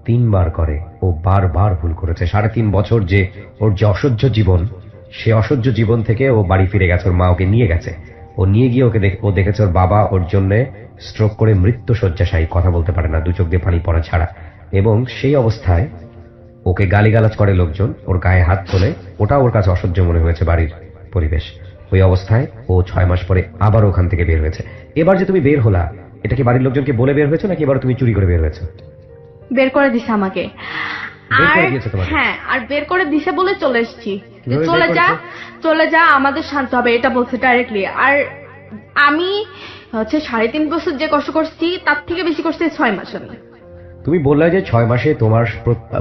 3 বার করে, ও বারবার ভুল করেছে। 3.5 বছর যে ওর যে অসহ্য জীবন, সে অসহ্য জীবন থেকে ও বাড়ি ফিরে গেছে, ওর মা ওকে নিয়ে গেছে, ও নিয়ে গিয়ে ও দেখেছে ওর বাবা ওর জন্য স্ট্রোক করে মৃত্যু শয্যাশায়ী, কথা বলতে পারে না, 2 চোখ দিয়ে পানি পড়া ছাড়া। এবং সেই অবস্থায় ওকে গালিগালাজ করে লোকজন, ওর গায়ে হাত তোলে, ওটা ওর কাছে অসহ্য মনে হয়েছে বাড়ির পরিবেশ। ওই অবস্থায় ও 6 মাস পরে আবার ওখান থেকে বের হয়েছে। এবার যে তুমি বের হলা, এটা কি বাড়ির লোকজনকে বলে বের হয়েছে নাকি এবার তুমি চুরি করে বের হয়েছে? বের করে দিছে আমাকে। বের আর করে দিয়েছে তোমাকে? হ্যাঁ, আর বের করে দিছে বলে চলে এসেছি। কিভাবে চলে বের যা, করেছে? চলে যা, আমাদের শান্ত হবে, এটা বলছে ডাইরেক্টলি। আর আমি হচ্ছে 3.5 বছর যে কষ্ট করছি তার থেকে বেশি করছি 6 মাস আমি। তুমি বললে যে 6 মাসে তোমার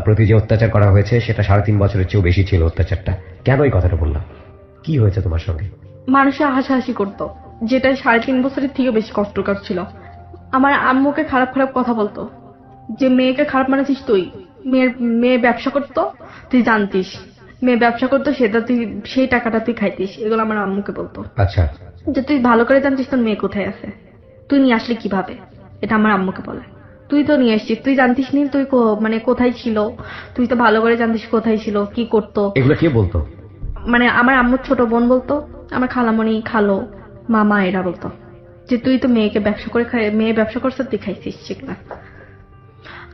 প্রতি যে অত্যাচার করা হয়েছে সেটা 3.5 বছরের চেয়েও বেশি ছিল অত্যাচারটা। কেন এই কথাটা বললাম? কি হয়েছে তোমার সঙ্গে? মানুষে হাসাহাসি করতো, যেটা 3.5 বছরের থেকে বেশি কষ্টকর ছিল। আমার আম্মুকে খারাপ খারাপ কথা বলতো, যে মেয়েকে খারাপ মানেছিস তুই, মেয়ে ব্যবসা করতো তুই জানতিস, মেয়ে ব্যবসা করতো সেটা তুই, সেই টাকাটা তুই খাইতিস, এগুলো আমার আম্মুকে বলতো। আচ্ছা, যে তুই ভালো করে জানতিস তোর মেয়ে কোথায় আছে, তুই নিয়ে আসলি কিভাবে, এটা আমার আম্মুকে বলে। তুই তো নিয়ে আসছিস, তুই জানতিস নি তুই মানে কোথায় ছিল, তুই তো ভালো করে জানতিস কোথায় ছিল, কি করতো। এগুলো কে বলতো? মানে আমার আম্মুর ছোট বোন বলতো, আমার খালামণি, খালো, মামা এরা বলতো যে তুই তো মেয়েকে ব্যবসা করে মেয়ে ব্যবসা করছে, তুই খাইছিস সেগুলা।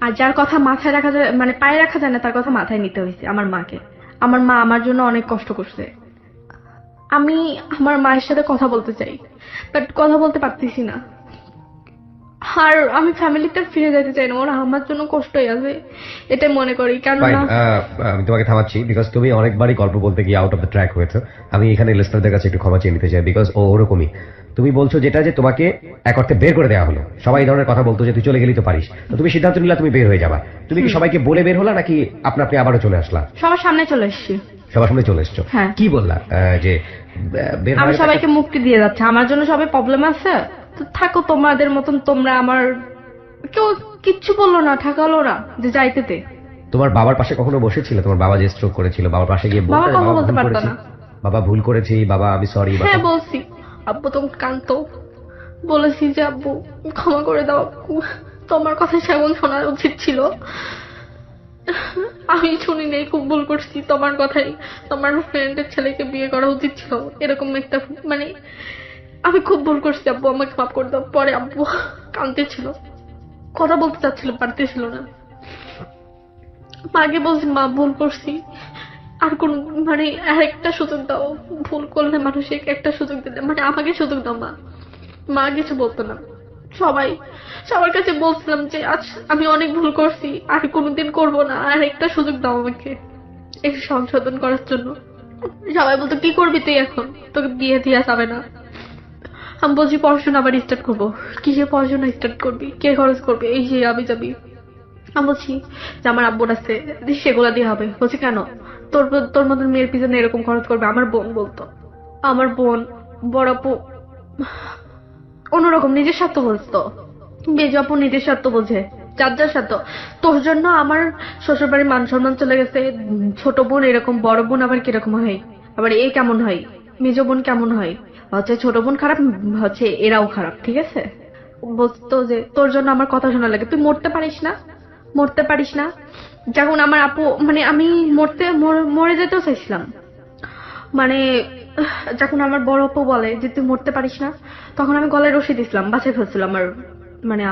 আর যার কথা মাথায় রাখা যায়, মানে পায়ে রাখা যায় না, তার কথা মাথায় নিতে হয়েছে আমার মাকে। আমার মা আমার জন্য অনেক কষ্ট করছে। আমি আমার মায়ের সাথে কথা বলতে চাই, বাট কথা বলতে পারতেছি না। আর আমি ফ্যামিলিতে ফিরে যেতে চাই না, ওরা আমার জন্য কষ্টই আছে, এটাই মনে করি। কেননা আমি তোমাকে থামাচ্ছি বিকজ তুমি অনেকবারই গল্প বলতে গিয়ে আউট অফ দ্য ট্র্যাক হয়েছে। আমি এখানে লিসনারদের কাছে একটু ক্ষমা চেয়ে নিতে চাই বিকজ ও ওরকমই। তুমি বলছো যেটা যে তোমাকে এক অর্থে বের করে দেওয়া হলো, সবাই এই ধরনের কথা বলতো যে তুই চলে গেলি তো পারিস, তো তুমি সিদ্ধান্ত নিলা তুমি বের হয়ে যাবা। তুমি কি সবাইকে বলে বের হলা নাকি আপনা আপনি আবারও চলে আসলা? সবার সামনে চলে এসেছি। সবার সামনে চলে এসছো? হ্যাঁ। কি বললা যে বের আমি হওয়ার সবাইকে মুক্তি দিয়ে যাচ্ছে, আমার জন্য সবাই প্রবলেম আছে, তো থাকো তোমাদের মতন তোমরা। আমার কেউ কিচ্ছু বললো না, ঠাকালো না যে যাইতে দে। তোমার বাবার পাশে কখনো বসেছিল? তোমার বাবা যে স্ট্রোক করেছিল, বাবার পাশে গিয়ে বাবা বলতে কথা বলতে পারতো না। বাবা ভুল করেছি, বাবা আমি সরি? হ্যাঁ বলছি, আব্বু তুমি কানতো, বলেছি যে আব্বু ক্ষমা করে দাও আব্বু, তোমার কথা সেমন শোনা উচিত ছিল, আমি শুনি নাই, খুব ভুল করছি, তোমার কথাই, তোমার ফ্রেন্ডের ছেলেকে বিয়ে করা উচিত ছিল, এরকম একটা, মানে আমি খুব ভুল করছি আব্বু, আমাকে মাফ করে দাও। পরে আব্বু কাঁদতেছিল, কথা বলতে চাচ্ছিল, পারতেছিল না। মাকে বলছি মা ভুল করছি, আর কোন, মানে আরেকটা সুযোগ দাও, ভুল করলে মানুষকে একটা সুযোগ দিলে, মানে আমাকে সুযোগ দাও মা। মা কিছু বলতো না। সবার কাছে বলছিলাম যে আজ আমি অনেক ভুল করছি, আর কোনোদিন করব না, আর একটা সুযোগ দাও আমাকে একটু সংশোধন করার জন্য। সবাই বলতো কি করবি তুই এখন, তোকে বিয়ে দিয়া যাবে না। আমি বলছি পড়াশোনা আবার স্টার্ট করবো। কিসে পড়াশোনা স্টার্ট করবি, কে খরচ করবে, এই যে আমি যাবি। আমি বলছি যে আমার আব্বুর আছে, সেগুলা দিয়ে হবে। বলছি কেন, তোর তোর মতন মেয়ের পিছনে এরকম খরচ করবে? আমার বোন বলতো, আমার বোন, বড় আপু অন্যরকম নিজের স্বার্থ বুঝতো, বেজ আপু নিজের স্বার্থ বোঝে, যার যার স্বার্থ। তোর জন্য আমার শ্বশুর বাড়ির মান সম্মান চলে গেছে, ছোট বোন এরকম, বড় বোন আবার কিরকম হয়, আবার এ কেমন হয়, মেজ বোন কেমন হয়, হচ্ছে ছোট বোন খারাপ, হচ্ছে এরাও খারাপ, ঠিক আছে। বলতো যে তোর জন্য আমার কথা শোনা লাগে, তুই মরতে পারিস না, মরতে পারিস না। যখন আমার আপু, মানে আমি মরে যেতেও চাইছিলাম, মানে যখন আমার বড় আপু বলে যে তুই মরতে পারিস না, তখন আমি গলায় রশি দিছিলাম, বাঁচাই ফেলছিল আমার, মানে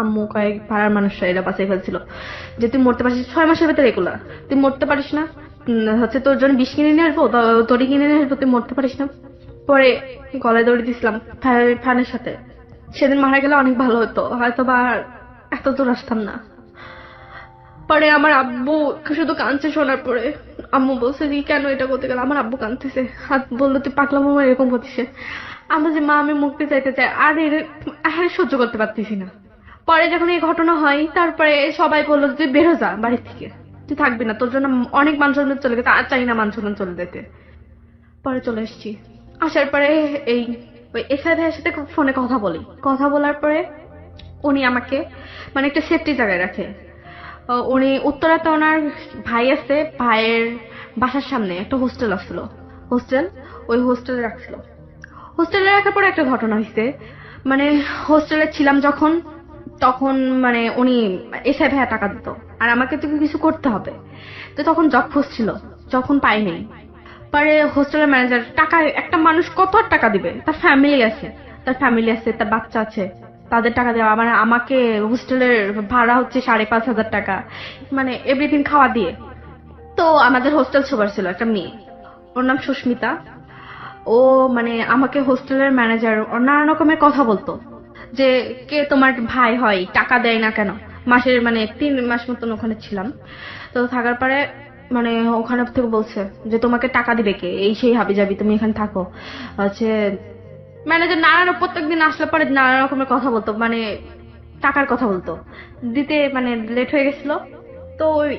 আম্মু কয়েক পাড়ার মানুষরা এরা বাঁচাই ফেলছিল যে তুই মরতে পারিস 6 মাসের ভেতরে, এগুলা তুই মরতে পারিস না, হচ্ছে তোর জন্য বিষ কিনে নিয়ে আসবো, দড়ি কিনে নিয়ে আসবো, তুই মরতে পারিস না। পরে গলায় দড়ি দিছিলাম ফ্যানের সাথে। সেদিন মারা গেলে অনেক ভালো হতো, হয়তো বা এত দূর আসতাম না। পরে আমার আব্বু শুধু কাঁদছে শোনার পরে। আম্মু বলছে যে কেন এটা করতে গেল, আমার আব্বু কাঁদতেছে, হাত বললো তুই পাকলা মামা এরকম করতেছে। আমরা যে মা আমি মুক্তি চাইতে চাই, আর সহ্য করতে পারতেছি না। পরে যখন এই ঘটনা হয়, তারপরে সবাই বললো তুই বেরো যা বাড়ির থেকে, তুই থাকবি না, তোর জন্য অনেক মান সম্মান চলে গেছে, আর চাই না মান সম্মান চলে যেতে। পরে চলে এসেছি, আসার পরে এই ওই এসআই ভাইয়ের সাথে ফোনে কথা বলার পরে উনি আমাকে মানে একটা সেফটি জায়গায় রাখে। উনি উত্তরাতে ওনার ভাই আছে, ভাইয়ের বাসার সামনে একটা হোস্টেল আসছিল, ওই হোস্টেলে রাখছিল। হোস্টেলে রাখার পরে একটা ঘটনা হয়েছে, মানে হোস্টেলে ছিলাম যখন, তখন মানে উনি এসআই ভাইয়া টাকা দিত, আর আমাকে তো কিছু করতে হবে, তো তখন জব খুঁজছিল, যখন পাই নাই। পরে হোস্টেলের ম্যানেজার, টাকা একটা মানুষ কত টাকা দিবে, তার ফ্যামিলি আছে, তার বাচ্চা আছে, তাদের টাকা দেওয়া, মানে আমাকে হোস্টেলের ভাড়া হচ্ছে 5,500 টাকা, মানে এভরিথিং খাওয়া দিয়ে। তো আমাদের হোস্টেল সুপার ছিল একটা মেয়ে, ওর নাম সুস্মিতা। ও মানে আমাকে হোস্টেলের ম্যানেজার নানা রকমের কথা বলতো, যে কে তোমার ভাই হয়, টাকা দেয় না কেন। মাসের মানে 3 মাস মতন ওখানে ছিলাম। তো থাকার পরে মানে ওখানে থেকে বলছে যে তোমাকে টাকা দিবে কে, এই সেই হাবি যাবি, তুমি এখানে থাকো। হচ্ছে ম্যানেজার প্রত্যেকদিন আসলে পরে নানা রকমের কথা বলতো, মানে টাকার কথা বলতো, দিতে মানে লেট হয়ে গেছিল। তো ওই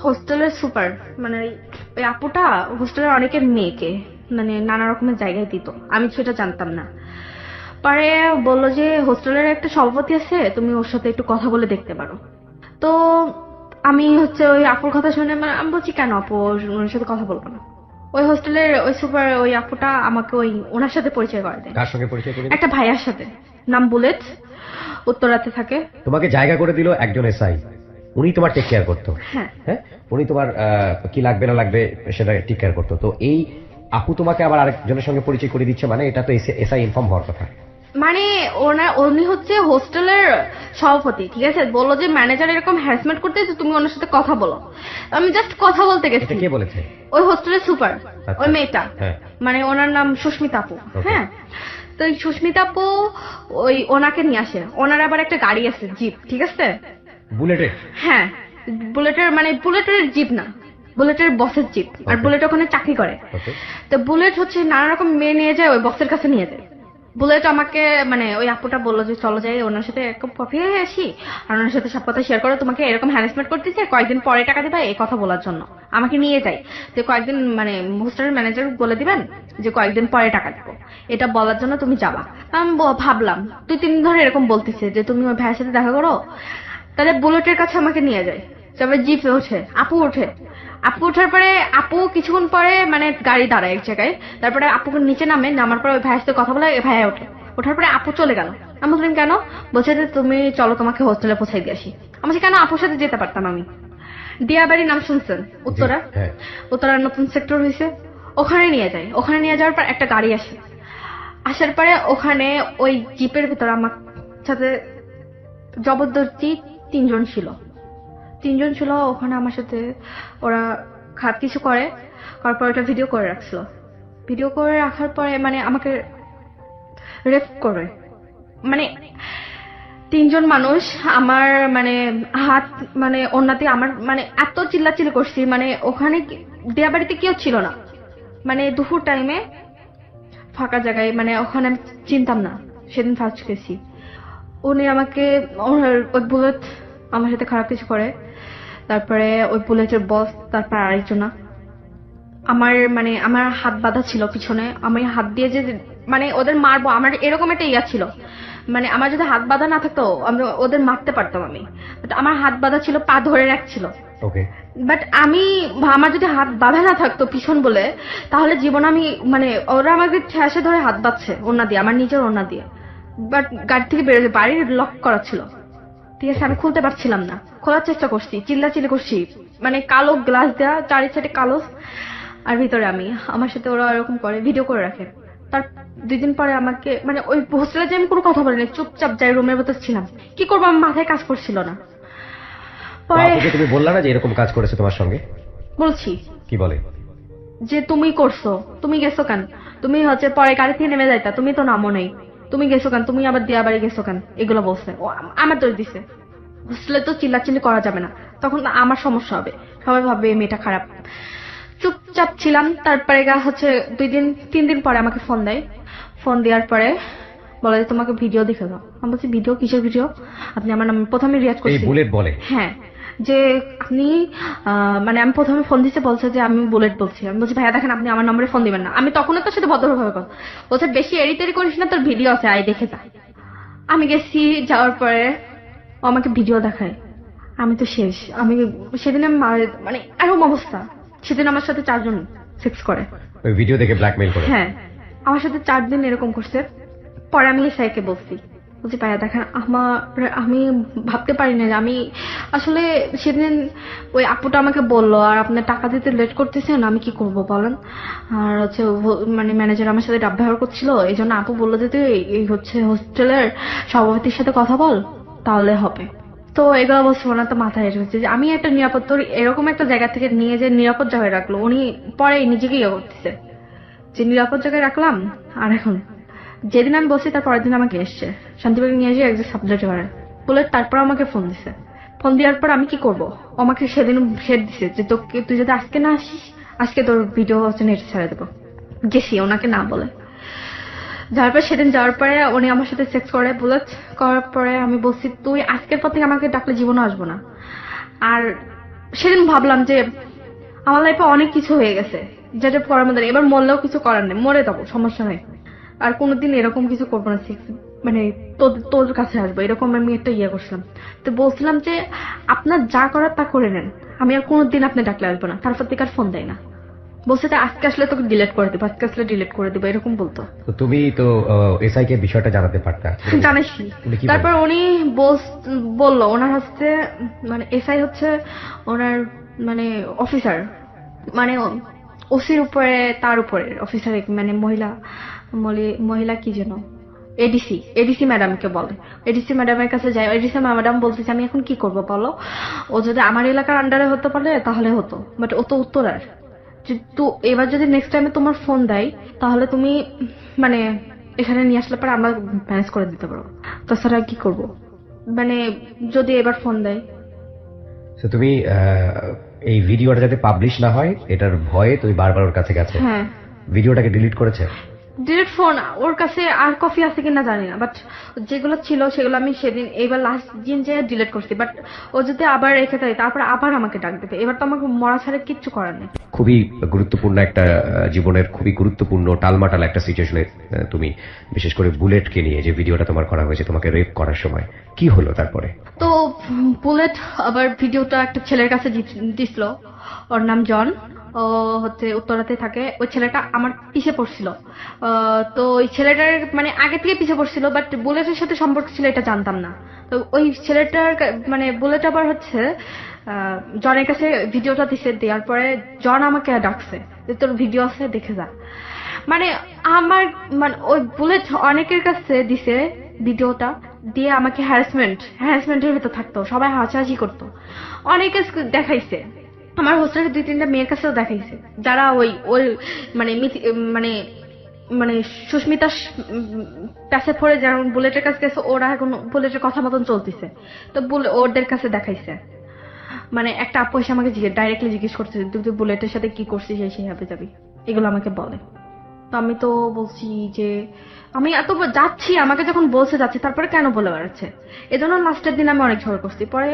হোস্টেলের সুপার মানে ওই আপুটা হোস্টেলের অনেকের মেয়েকে মানে নানা রকমের জায়গায় দিত, আমি সেটা জানতাম না। পরে বললো যে হোস্টেলের একটা সভাপতি আছে, তুমি ওর সাথে একটু কথা বলে দেখতে পারো। তো আমি হচ্ছে ওই আপুর কথা শুনে মানে আমি বলছি কেন আপু, ওর সাথে কথা বলবো না। ওই হোস্টেলের ওই সুপার ওই আপুটা আমাকে ওই ওনার সাথে পরিচয় করে দেয়, কার সঙ্গে পরিচয় করে? একটা ভাইয়ার সাথে, নাম বুলেট, উত্তরাতে থাকে। তোমাকে জায়গা করে দিল একজন এসআই, উনি তোমার টেক কেয়ার করতো। হ্যাঁ হ্যাঁ, উনি তোমার কি লাগবে না লাগবে সেটা টেক কেয়ার করতো। তো এই আপু তোমাকে আবার আরেকজনের সঙ্গে পরিচয় করে দিচ্ছে, মানে এটা তো এসআই ইনফর্ম হওয়ার কথা। মানে উনি হচ্ছে হোস্টেলের সভাপতি, ঠিক আছে, বললো যে ম্যানেজার এরকম হ্যারাসমেন্ট করতেছে, তুমি ওনার সাথে কথা বলো। আমি জাস্ট কথা বলতে গেছি। এটা কে বলেছে? ওই হোস্টেলের সুপার, আচ্ছা। ওই মেয়েটা, হ্যাঁ। মানে ওনার নাম সুস্মিতা আপু। Okay. হ্যাঁ, তো এই সুস্মিতা আপু ওই ওনাকে নিয়ে আসে, ওনার আবার একটা গাড়ি আছে, জিপ, ঠিক আছে। বুলেটের? হ্যাঁ, বুলেটের মানে বুলেটের জিপ না, বুলেটের বসের জিপ। আর Okay. বুলেট ওখানে চাকরি করে। ওকে। তো বুলেট হচ্ছে নানা রকম মেয়ে নিয়ে যায়, ওই বসের কাছে নিয়ে যায়। বুলেট আমাকে মানে ওই আপুটা বললো যে চলো যাই ওনার সাথে এক কাপ কফি খেয়ে আসি, আর ওনার সাথে সব কথা শেয়ার করো, তোমাকে এরকম হ্যারাসমেন্ট করতেছে, কয়েকদিন পরে টাকা দিবা, এই কথা বলার জন্য আমাকে নিয়ে যাই। যে কয়েকদিন মানে হোস্টেলের ম্যানেজার বলে দিবেন যে কয়েকদিন পরে টাকা দিব, এটা বলার জন্য তুমি যাবা। আমি ভাবলাম 2-3 দিন ধরে এরকম বলতেছে যে তুমি ওই ভাইয়ের সাথে দেখা করো, তাহলে বুলেটের কাছে আমাকে নিয়ে যায়। তারপরে জিপে ওঠে, আপু ওঠে। আপু ওঠার পরে আপু কিছুক্ষণ পরে মানে গাড়ি দাঁড়ায় এক জায়গায়, তারপরে আপুকে নিচে নামার পরে ওই ভাইয়ের সাথে কথা বলে ভাইয়া ওঠে। ওঠার পরে আপু চলে গেল। আমি বললাম কেন? বলছে যে তুমি চলো তোমাকে হোস্টেলে পৌঁছাই দিয়ে আসি। আমি বলছি কেন, আপুর সাথে যেতে পারতাম আমি। দিয়াবাড়ি নাম শুনছেন? উত্তরা, হ্যাঁ। উত্তরার নতুন সেক্টর হয়েছে, ওখানে নিয়ে যায়। ওখানে নিয়ে যাওয়ার পর একটা গাড়ি আসে, আসার পরে ওখানে ওই জিপের ভিতরে আমার সাথে জবরদস্তি 3 জন ছিল। 3 জন ছিল ওখানে আমার সাথে। ওরা খারাপ কিছু করার পর ওটা ভিডিও করে রাখছিল। ভিডিও করে রাখার পরে মানে আমাকে রেপ করে, মানে 3 জন মানুষ আমার মানে হাত মানে ওন্নাতে আমার মানে এত চিল্লাচিল্লি করছি, মানে ওখানে দেয়াবাড়িতে কেউ ছিল না, মানে দুপুর টাইমে ফাঁকা জায়গায়, মানে ওখানে আমি চিনতাম না, সেদিন ফার্স্ট গেছি। উনি আমাকে ওই বুলেট আমার সাথে খারাপ কিছু করে, তারপরে ওই বুলেটের বস, তারপর আরেকজনা আমার মানে আমার হাত বাঁধা ছিল পিছনে, আমি হাত দিয়ে যে মানে ওদের মারবো, আমার এরকম একটা ইয়া ছিল, মানে আমার যদি হাত বাঁধা না থাকতো আমি ওদের মারতে পারতাম আমি, বাট আমার হাত বাঁধা ছিল, পা ধরে রাখছিল। ওকে। বাট আমার যদি হাত বাঁধা না থাকতো পিছন বলে, তাহলে জীবন আমি মানে ওরা আমাকে ঠেসে ধরে হাত বাঁধছে ওড়না দিয়ে, আমার নিজের ওড়না দিয়ে। বাট গাড়ি থেকে বেরোতে, বাড়ি লক করা ছিল, ঠিক আছে, আমি খুলতে পারছিলাম না, খোলার চেষ্টা করছি, চিল্লাচিল্লি করছি, মানে কালো গ্লাস দেওয়া, চারি সাইডে কালো, আর ভিতরে আমি, আমার সাথে ওরা এরকম করে, ভিডিও করে রাখে। তার 2 দিন পরে আমাকে মানে ওই হোস্টেলে যে আমি কোনো কথা বলিনি, চুপচাপ যাই রুমের ভেতর ছিলাম, কি করবো আমার মাথায় কাজ করছিল না। পরে আপুকে তুমি বললা না যে এরকম কাজ করেছে তোমার সঙ্গে? বলছি কি বলে? যে তুমি করছো, তুমি গেছো কেন, তুমি হচ্ছে পরে গাড়ি থেকে নেমে যাইতা, তুমি তো নামো নেই, তুমি গেছো কেন, তুমি আবার দিয়া বাড়ি গেছো কেন, এগুলো বলছে। ও আমার দোষ দিছে। হোস্টেলে তো চিল্লাচিল্লি করা যাবে না, তখন আমার সমস্যা হবে, সবাই ভাববে এই মেয়েটা খারাপ। চুপচাপ ছিলাম। তারপরে হচ্ছে 2-3 দিন পরে আমাকে ফোন দেয়। ফোন দেওয়ার পরে বলে যে তোমাকে ভিডিও দেখে দাও। আমি বলছি ভিডিও, কিসের ভিডিও? আপনি আমার নাম প্রথমে রিয়াক্ট এই করছি। বুলেট বলে? হ্যাঁ, যে আপনি মানে আমি প্রথমে ফোন দিতে বলছে যে আমি বুলেট বলছি। আমি বলছি ভাইয়া দেখেন আপনি আমার নম্বরে ফোন দিবেন না। আমি তখনও তার সাথে ভদ্রভাবে কথা বলছে, বেশি এডিটেরি করিস না, তোর ভিডিও আছে, আয় দেখে যা। আমি গেছি, যাওয়ার পরে ও আমাকে ভিডিও দেখায়। আমি তো শেষ। আমি সেদিন আমি মানে এরকম অবস্থা, সেদিন আমার সাথে 4 জন সেক্স করে। ওই ভিডিও দেখে ব্ল্যাকমেইল করে? হ্যাঁ, আমার সাথে 4 দিন এরকম করছে। পরে আমি এসআইকে বলছি বলছি ভাইয়া দেখেন আমি ভাবতে পারি না যে আমি আসলে সেদিন ওই আপুটা আমাকে বললো আর আপনার টাকা দিতে লেট করতেছেন, আমি কি করব বলেন। আর হচ্ছে মানে ম্যানেজার আমার সাথে ডাব ব্যবহার করছিল, এই জন্য আপু বললো যে তুই এই হচ্ছে হোস্টেলের সভাপতির সাথে কথা বল, তাহলে হবে। তো এগুলো বলছে ওনার তো মাথায় এসেছে যে আমি একটা নিরাপদ, তোর এরকম একটা জায়গা থেকে নিয়ে যে নিরাপদ জায়গায় রাখলো, উনি পরে নিজেকে ইয়ে করতেছে যে নিরাপদ জায়গায় রাখলাম। আর এখন যেদিন আমি বসি তার পরের দিন আমাকে এসছে শান্তিবাগে নিয়ে এসে একজন সাবজেক্ট করে বলে, তারপর আমাকে ফোন দিছে। ফোন দেওয়ার পর আমি কি করব, আমাকে সেদিন শেড দিছে যে তোকে, তুই যদি আজকে না আসিস আজকে তোর ভিডিও হচ্ছে নেট ছেড়ে দেবো। গেছি ওনাকে না বলে, যাওয়ার পর সেদিন যাওয়ার পরে উনি আমার সাথে সেক্স করে, বুলেট করার পরে আমি বলছি তুই আজকের পর থেকে আমাকে ডাকলে জীবনে আসবো না। আর সেদিন ভাবলাম যে আমার লাইফে অনেক কিছু হয়ে গেছে যেটা করার মধ্যে নেই, এবার মরলেও কিছু করার নেই, মরে যাবো সমস্যা নেই, আর কোনোদিন এরকম কিছু করবো না, মানে তোর কাছে আসবো এরকম আমি একটা ইয়ে করছিলাম। তো বলছিলাম যে আপনার যা করার তা করে নেন, আমি আর কোনোদিন আপনি ডাকলে আসবো না। তারপর থেকে আর ফোন দেয় না, বলছে যে আজকে আসলে তোকে ডিলিট করে দেবো, আজকে আসলে ডিলিট করে দেবো এরকম বলতো। তো তুমি তো এসআই কে বিষয়টা জানাতে পারতা। জানিস উনি কি তারপর উনি বললো ওনার হচ্ছে মানে এসআই হচ্ছে ওনার মানে অফিসার, মানে ওসির উপরে তার উপরে অফিসার, মানে মহিলা কি যেন এডিসি ম্যাডামকে বলে। এডিসি ম্যাডামের কাছে যায়, এডিসি ম্যাডাম বলতেছে আমি এখন কি করব বলো, ও যদি আমার এলাকার আন্ডারে হতে পারে তাহলে হতো, বাট ও তো উত্তরার। তো এবার যদি নেক্সট টাইমে তোমার ফোন দেয় তাহলে তুমি মানে এখানে নিয়ে আসলে পরে আমরা ম্যানেজ করে দিতে পারবো, তাছাড়া কি করব, মানে যদি এবার ফোন দেয়। তো তুমি এই ভিডিওটা যাতে পাবলিশ না হয় এটার ভয়ে তুমি বারবার ওর কাছে গেছো। হ্যাঁ, ভিডিওটাকে ডিলিট করেছে। ডিরেক্ট ফোন ওর কাছে আর কপি আছে কিনা জানি না, বাট যেগুলো ছিল সেগুলো আমি সেদিন এবার লাস্ট দিন যে ডিলিট করছি। বাট ও যদি আবার রেখে দেয় তারপর আবার আমাকে ডাক দেবে, এবার তো আমাকে মরা ছাড়া কিচ্ছু করার নেই। খুবই গুরুত্বপূর্ণ একটা জীবনের খুবই গুরুত্বপূর্ণ টালমাটাল একটা সিচুয়েশনে তুমি, বিশেষ করে বুলেটকে নিয়ে যে ভিডিওটা তোমার করা হয়েছে তোমাকে রেপ করার সময়, কি হলো তারপরে? তো বুলেট আবার ভিডিওটা একটা ছেলের কাছে দিছিল, ওর নাম জন, ও হচ্ছে উত্তরাতে থাকে। ওই ছেলেটা আমার পিছে পড়ছিল, তো ওই ছেলেটার মানে আগে থেকে পিছে পড়ছিল, বাট বুলেটের সাথে সম্পর্ক ছিল এটা জানতাম না। তো ওই ছেলেটার মানে বুলেট আবার হচ্ছে জনের কাছে ভিডিওটা দিছে, দেওয়ার পরে জন আমাকে ডাকছে যে তোর ভিডিও আছে দেখে যা। মানে আমার মানে ওই বুলেট অনেকের কাছে দিছে ভিডিওটা, দিয়ে আমাকে হ্যারাসমেন্টের ভিতর থাকতো, সবাই হাসাহাসি করতো, অনেকে দেখাইছে, আমার হোস্টেলের 2-3টা মেয়ের কাছেও দেখাইছে যারা ওই ওই মানে মানে মানে সুস্মিতা কাছে পড়ে যেমন বুলেটের কাছে গেছে, ওরা এখন বুলেটের কথা মতন চলতেছে। তো ওদের কাছে দেখাইছে, মানে একটা আপু এসে আমাকে ডাইরেক্টলি জিজ্ঞেস করছে তুই বুলেটের সাথে কি করছিস, সেই হবে যাবি, এগুলো আমাকে বলে। তো আমি তো বলছি যে আমি এত যাচ্ছি, আমাকে যখন বলছে যাচ্ছি তারপরে কেন বলে বেড়াচ্ছে, এজন্য লাস্টের দিন আমি অনেক ঝড় করছি। পরে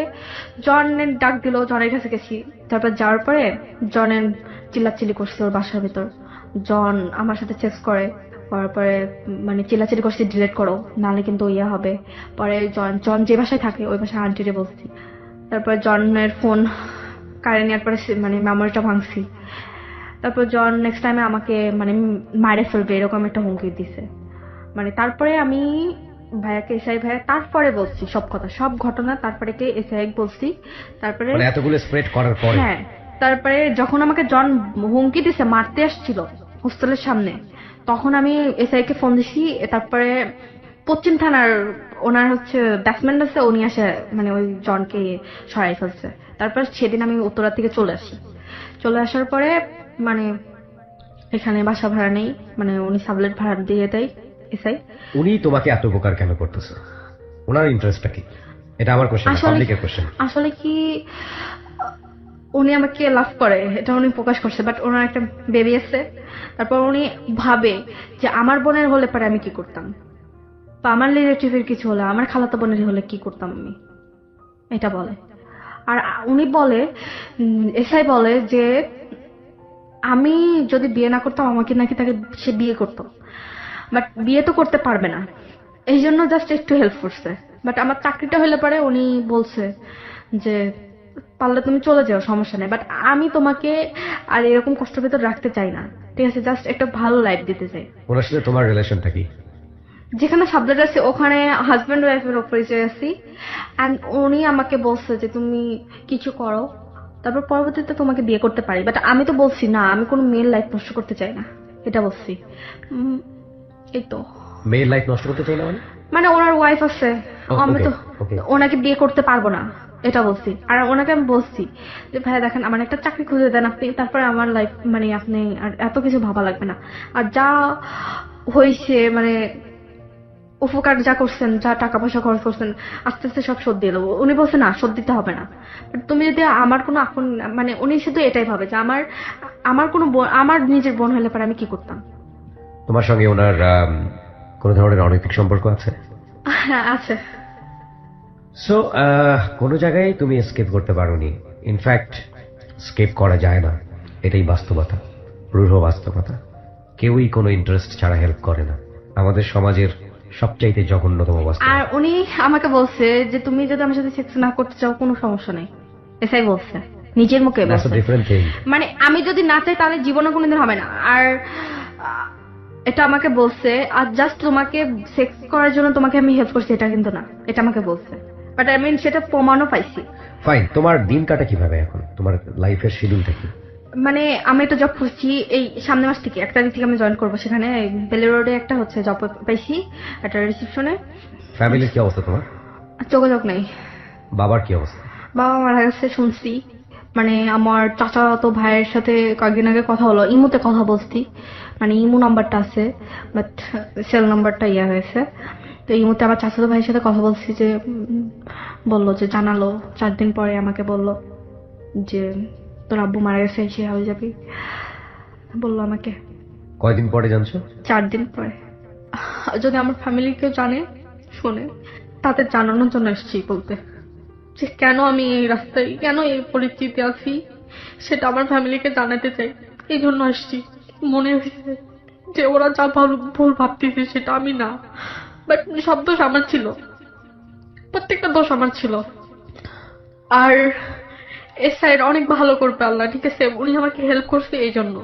জনের ডাক দিল, জনের কাছে গেছি, তারপর যাওয়ার পরে জনের চিল্লাচিল্লি করছে ওর বাসার ভিতর, জন আমার সাথে সেক্স করে, করার পরে মানে চিল্লাচিল্লি করছে ডিলেট করো নাহলে কিন্তু ইয়ে হবে। পরে জন যে বাসায় থাকে ওই বাসায় আন্টিরে বলছি, তারপর জনের ফোন কারে নেওয়ার পরে মানে মেমোরিটা ভাঙছি। তারপর জন নেক্সট টাইমে আমাকে মানে মারে ফেলবে এরকম একটা হুমকি দিছে। মানে তারপরে আমি ভাইয়াকে এসআই ভাইয়া তারপরে বলছি সব কথা, সব ঘটনা তারপরে কে এসআই বলছি। তারপরে মানে এতগুলো স্প্রেড করার পরে, হ্যাঁ, তারপরে যখন আমাকে জন হুমকি দিছে মারতে আসছিল হোস্টেলের সামনে, তখন আমি এসআই কে ফোন দিছি। তারপরে পশ্চিম থানার ওনার হচ্ছে ব্যাটসম্যান আছে, উনি আসে মানে ওই জনকে সরাই ফেলছে। তারপর সেদিন আমি উত্তরা থেকে চলে আসি, চলে আসার পরে মানে এখানে বাসা ভাড়া নেই, মানে উনি সাবলেট ভাড়া দিয়ে দেয় এসআই। উনি তোমাকে এত উপকার কেন করতেছে? ওনার ইন্টারেস্টটা কি? এটা আমার কোশ্চেন, পাবলিকের কোশ্চেন। আসলে কি উনি আমাকে লাভ করে এটা উনি প্রকাশ করছে, বাট ওনার একটা বেবি আছে। তারপর উনি ভাবে যে আমার বোনের হলে পরে আমি কি করতাম, বা আমার রিলেটিভের কিছু হলে, আমার খালাতো বোনের হলে কি করতাম আমি, এটা বলে। আর উনি বলে এসআই বলে যে আমি যদি বিয়ে না করতাম আমাকে নাকি তাকে সে বিয়ে করতো, বাট বিয়ে তো করতে পারবে না, এই জন্য জাস্ট একটু হেল্প করছে। বাট আমার চাকরিটা হলে পরে উনি বলছে যে পারলে তুমি চলে যাও সমস্যা নেই, বাট আমি তোমাকে আর এরকম কষ্টের ভেতর রাখতে চাই না, ঠিক আছে, জাস্ট একটা ভালো লাইফ দিতে চাই। ওনার সাথে তোমার রিলেশনটা কি? যেখানে সাবজেক্ট আছে ওখানে হাজব্যান্ড ওয়াইফের পরিচয় আছি, অ্যান্ড উনি আমাকে বলছে যে তুমি কিছু করো, তারপর পরবর্তীতে তোমাকে বিয়ে করতে পারি। বাট আমি তো বলছি না, আমি কোনো মেয়ের লাইফ নষ্ট করতে চাই না, এটা বলছি। উম, এই তো। মেয়ের লাইফ নষ্ট করতে চাই না মানে? মানে ওনার ওয়াইফ আছে, আমি okay, তো okay. ওনাকে বিয়ে করতে পারবো না, এটা বলছি। আর ওনাকে আমি বলছি যে ভাইয়া দেখেন আমার একটা চাকরি খুঁজে দেন আপনি, তারপরে আমার লাইফ মানে আপনি আর এত কিছু ভাবা লাগবে না। আর যা হয়েছে মানে উপকার যা করছেন, যা টাকা পয়সা খরচ করছেন, আস্তে আস্তে সব শোধ দিয়ে দেবো। উনি বলছে না, শোধ দিতে হবে না। But তুমি যদি আমার কোনো আপন মানে উনি শুধু এটাই ভাবে যে আমার আমার কোনো আমার নিজের বোন হলে পরে আমি কি করতাম। তোমার সঙ্গে ওনার কোন ধরনের অনৈতিক সম্পর্ক আছে? হ্যাঁ আছে। সো কোনো জায়গায় তুমি এসকেপ করতে পারোনি। ইনফ্যাক্ট স্কেপ করা যায় না, এটাই বাস্তবতা, রূঢ় বাস্তবতা। কেউই কোনো ইন্টারেস্ট ছাড়া হেল্প করে না, আমাদের সমাজের সবচাইতে জঘন্যতম আর বাস্তবতা। উনি আমাকে বলছে যে তুমি যদি আমার সাথে সেক্স না করতে চাও কোনো সমস্যা নেই, এটাই বলছে নিজের মুখে দ্যাটস আ বলছে। Different thing. মানে আমি যদি না চাই তাহলে জীবনে কোনোদিন হবে না। আর এটা আমাকে বলছে, আর জাস্ট তোমাকে সেক্স করার জন্য তোমাকে আমি হেল্প করছি এটা কিন্তু না, এটা আমাকে বলছে। বাট আই মিন সেটা প্রমাণও পাইছি। ফাইন, তোমার দিন কাটা কিভাবে এখন? তোমার লাইফের শিডিউলটা কি? মানে আমি একটা জব করছি, এই সামনের মাস থেকে 1 তারিখ থেকে আমি জয়েন করবো সেখানে। বেলি রোডে একটা হচ্ছে জব পাইছি, একটা রিসেপশনে। ফ্যামিলির কি অবস্থা তোমার? যোগাযোগ নেই। বাবার কি অবস্থা? বাবা মারা গেছে শুনছি। মানে আমার চাচাতো ভাইয়ের সাথে কয়েকদিন আগে কথা হলো, ইমুতে কথা বলছি, মানে ইমু নাম্বারটা আছে বাট সেল নাম্বারটা ইয়া হয়েছে। তো ইমুতে আমার চাচাতো ভাইয়ের সাথে কথা বলছি, যে বললো যে জানালো 4 দিন পরে আমাকে বললো যে তোর আব্বু মারা গেছে, এসে হয়ে যাবি, বললো আমাকে। কয়দিন পরে জানছো? 4 দিন পরে। যদি আমার ফ্যামিলি কেউ জানে শোনে, তাদের জানানোর জন্য এসেছি বলতে যে কেন আমি এই রাস্তায়, কেন এই পরিস্থিতি আছি, সেটা আমার ফ্যামিলিকে জানাতে চাই। এই জন্য আসছি। মনে হয়েছে যে ওরা যা ভুল ভাবতেছে সেটা আমি না, বাট সব দোষ আমার ছিল, প্রত্যেকটা দোষ আমার ছিল। আর এর সাইড অনেক ভালো করবে আল্লাহ, ঠিক আছে? উনি আমাকে হেল্প করছে এই জন্য।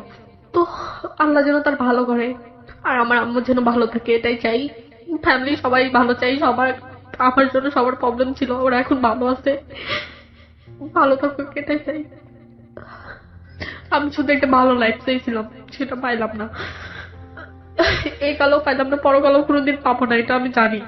তো আল্লাহ যেন তার ভালো করে, আর আমার আম্মু যেন ভালো থাকে এটাই চাই। ফ্যামিলি সবাই ভালো চাই, সবার আমার জন্য সবার প্রবলেম ছিল, ওরা এখন ভালো আছে, ভালো থাকুক এটাই চাই। আমি শুধু একটা ভালো লাইফ চাইছিলাম, সেটা পাইলাম না। এই কালেও পাইলাম না, পরকালেও কোনোদিন পাবো না, এটা আমি জানি।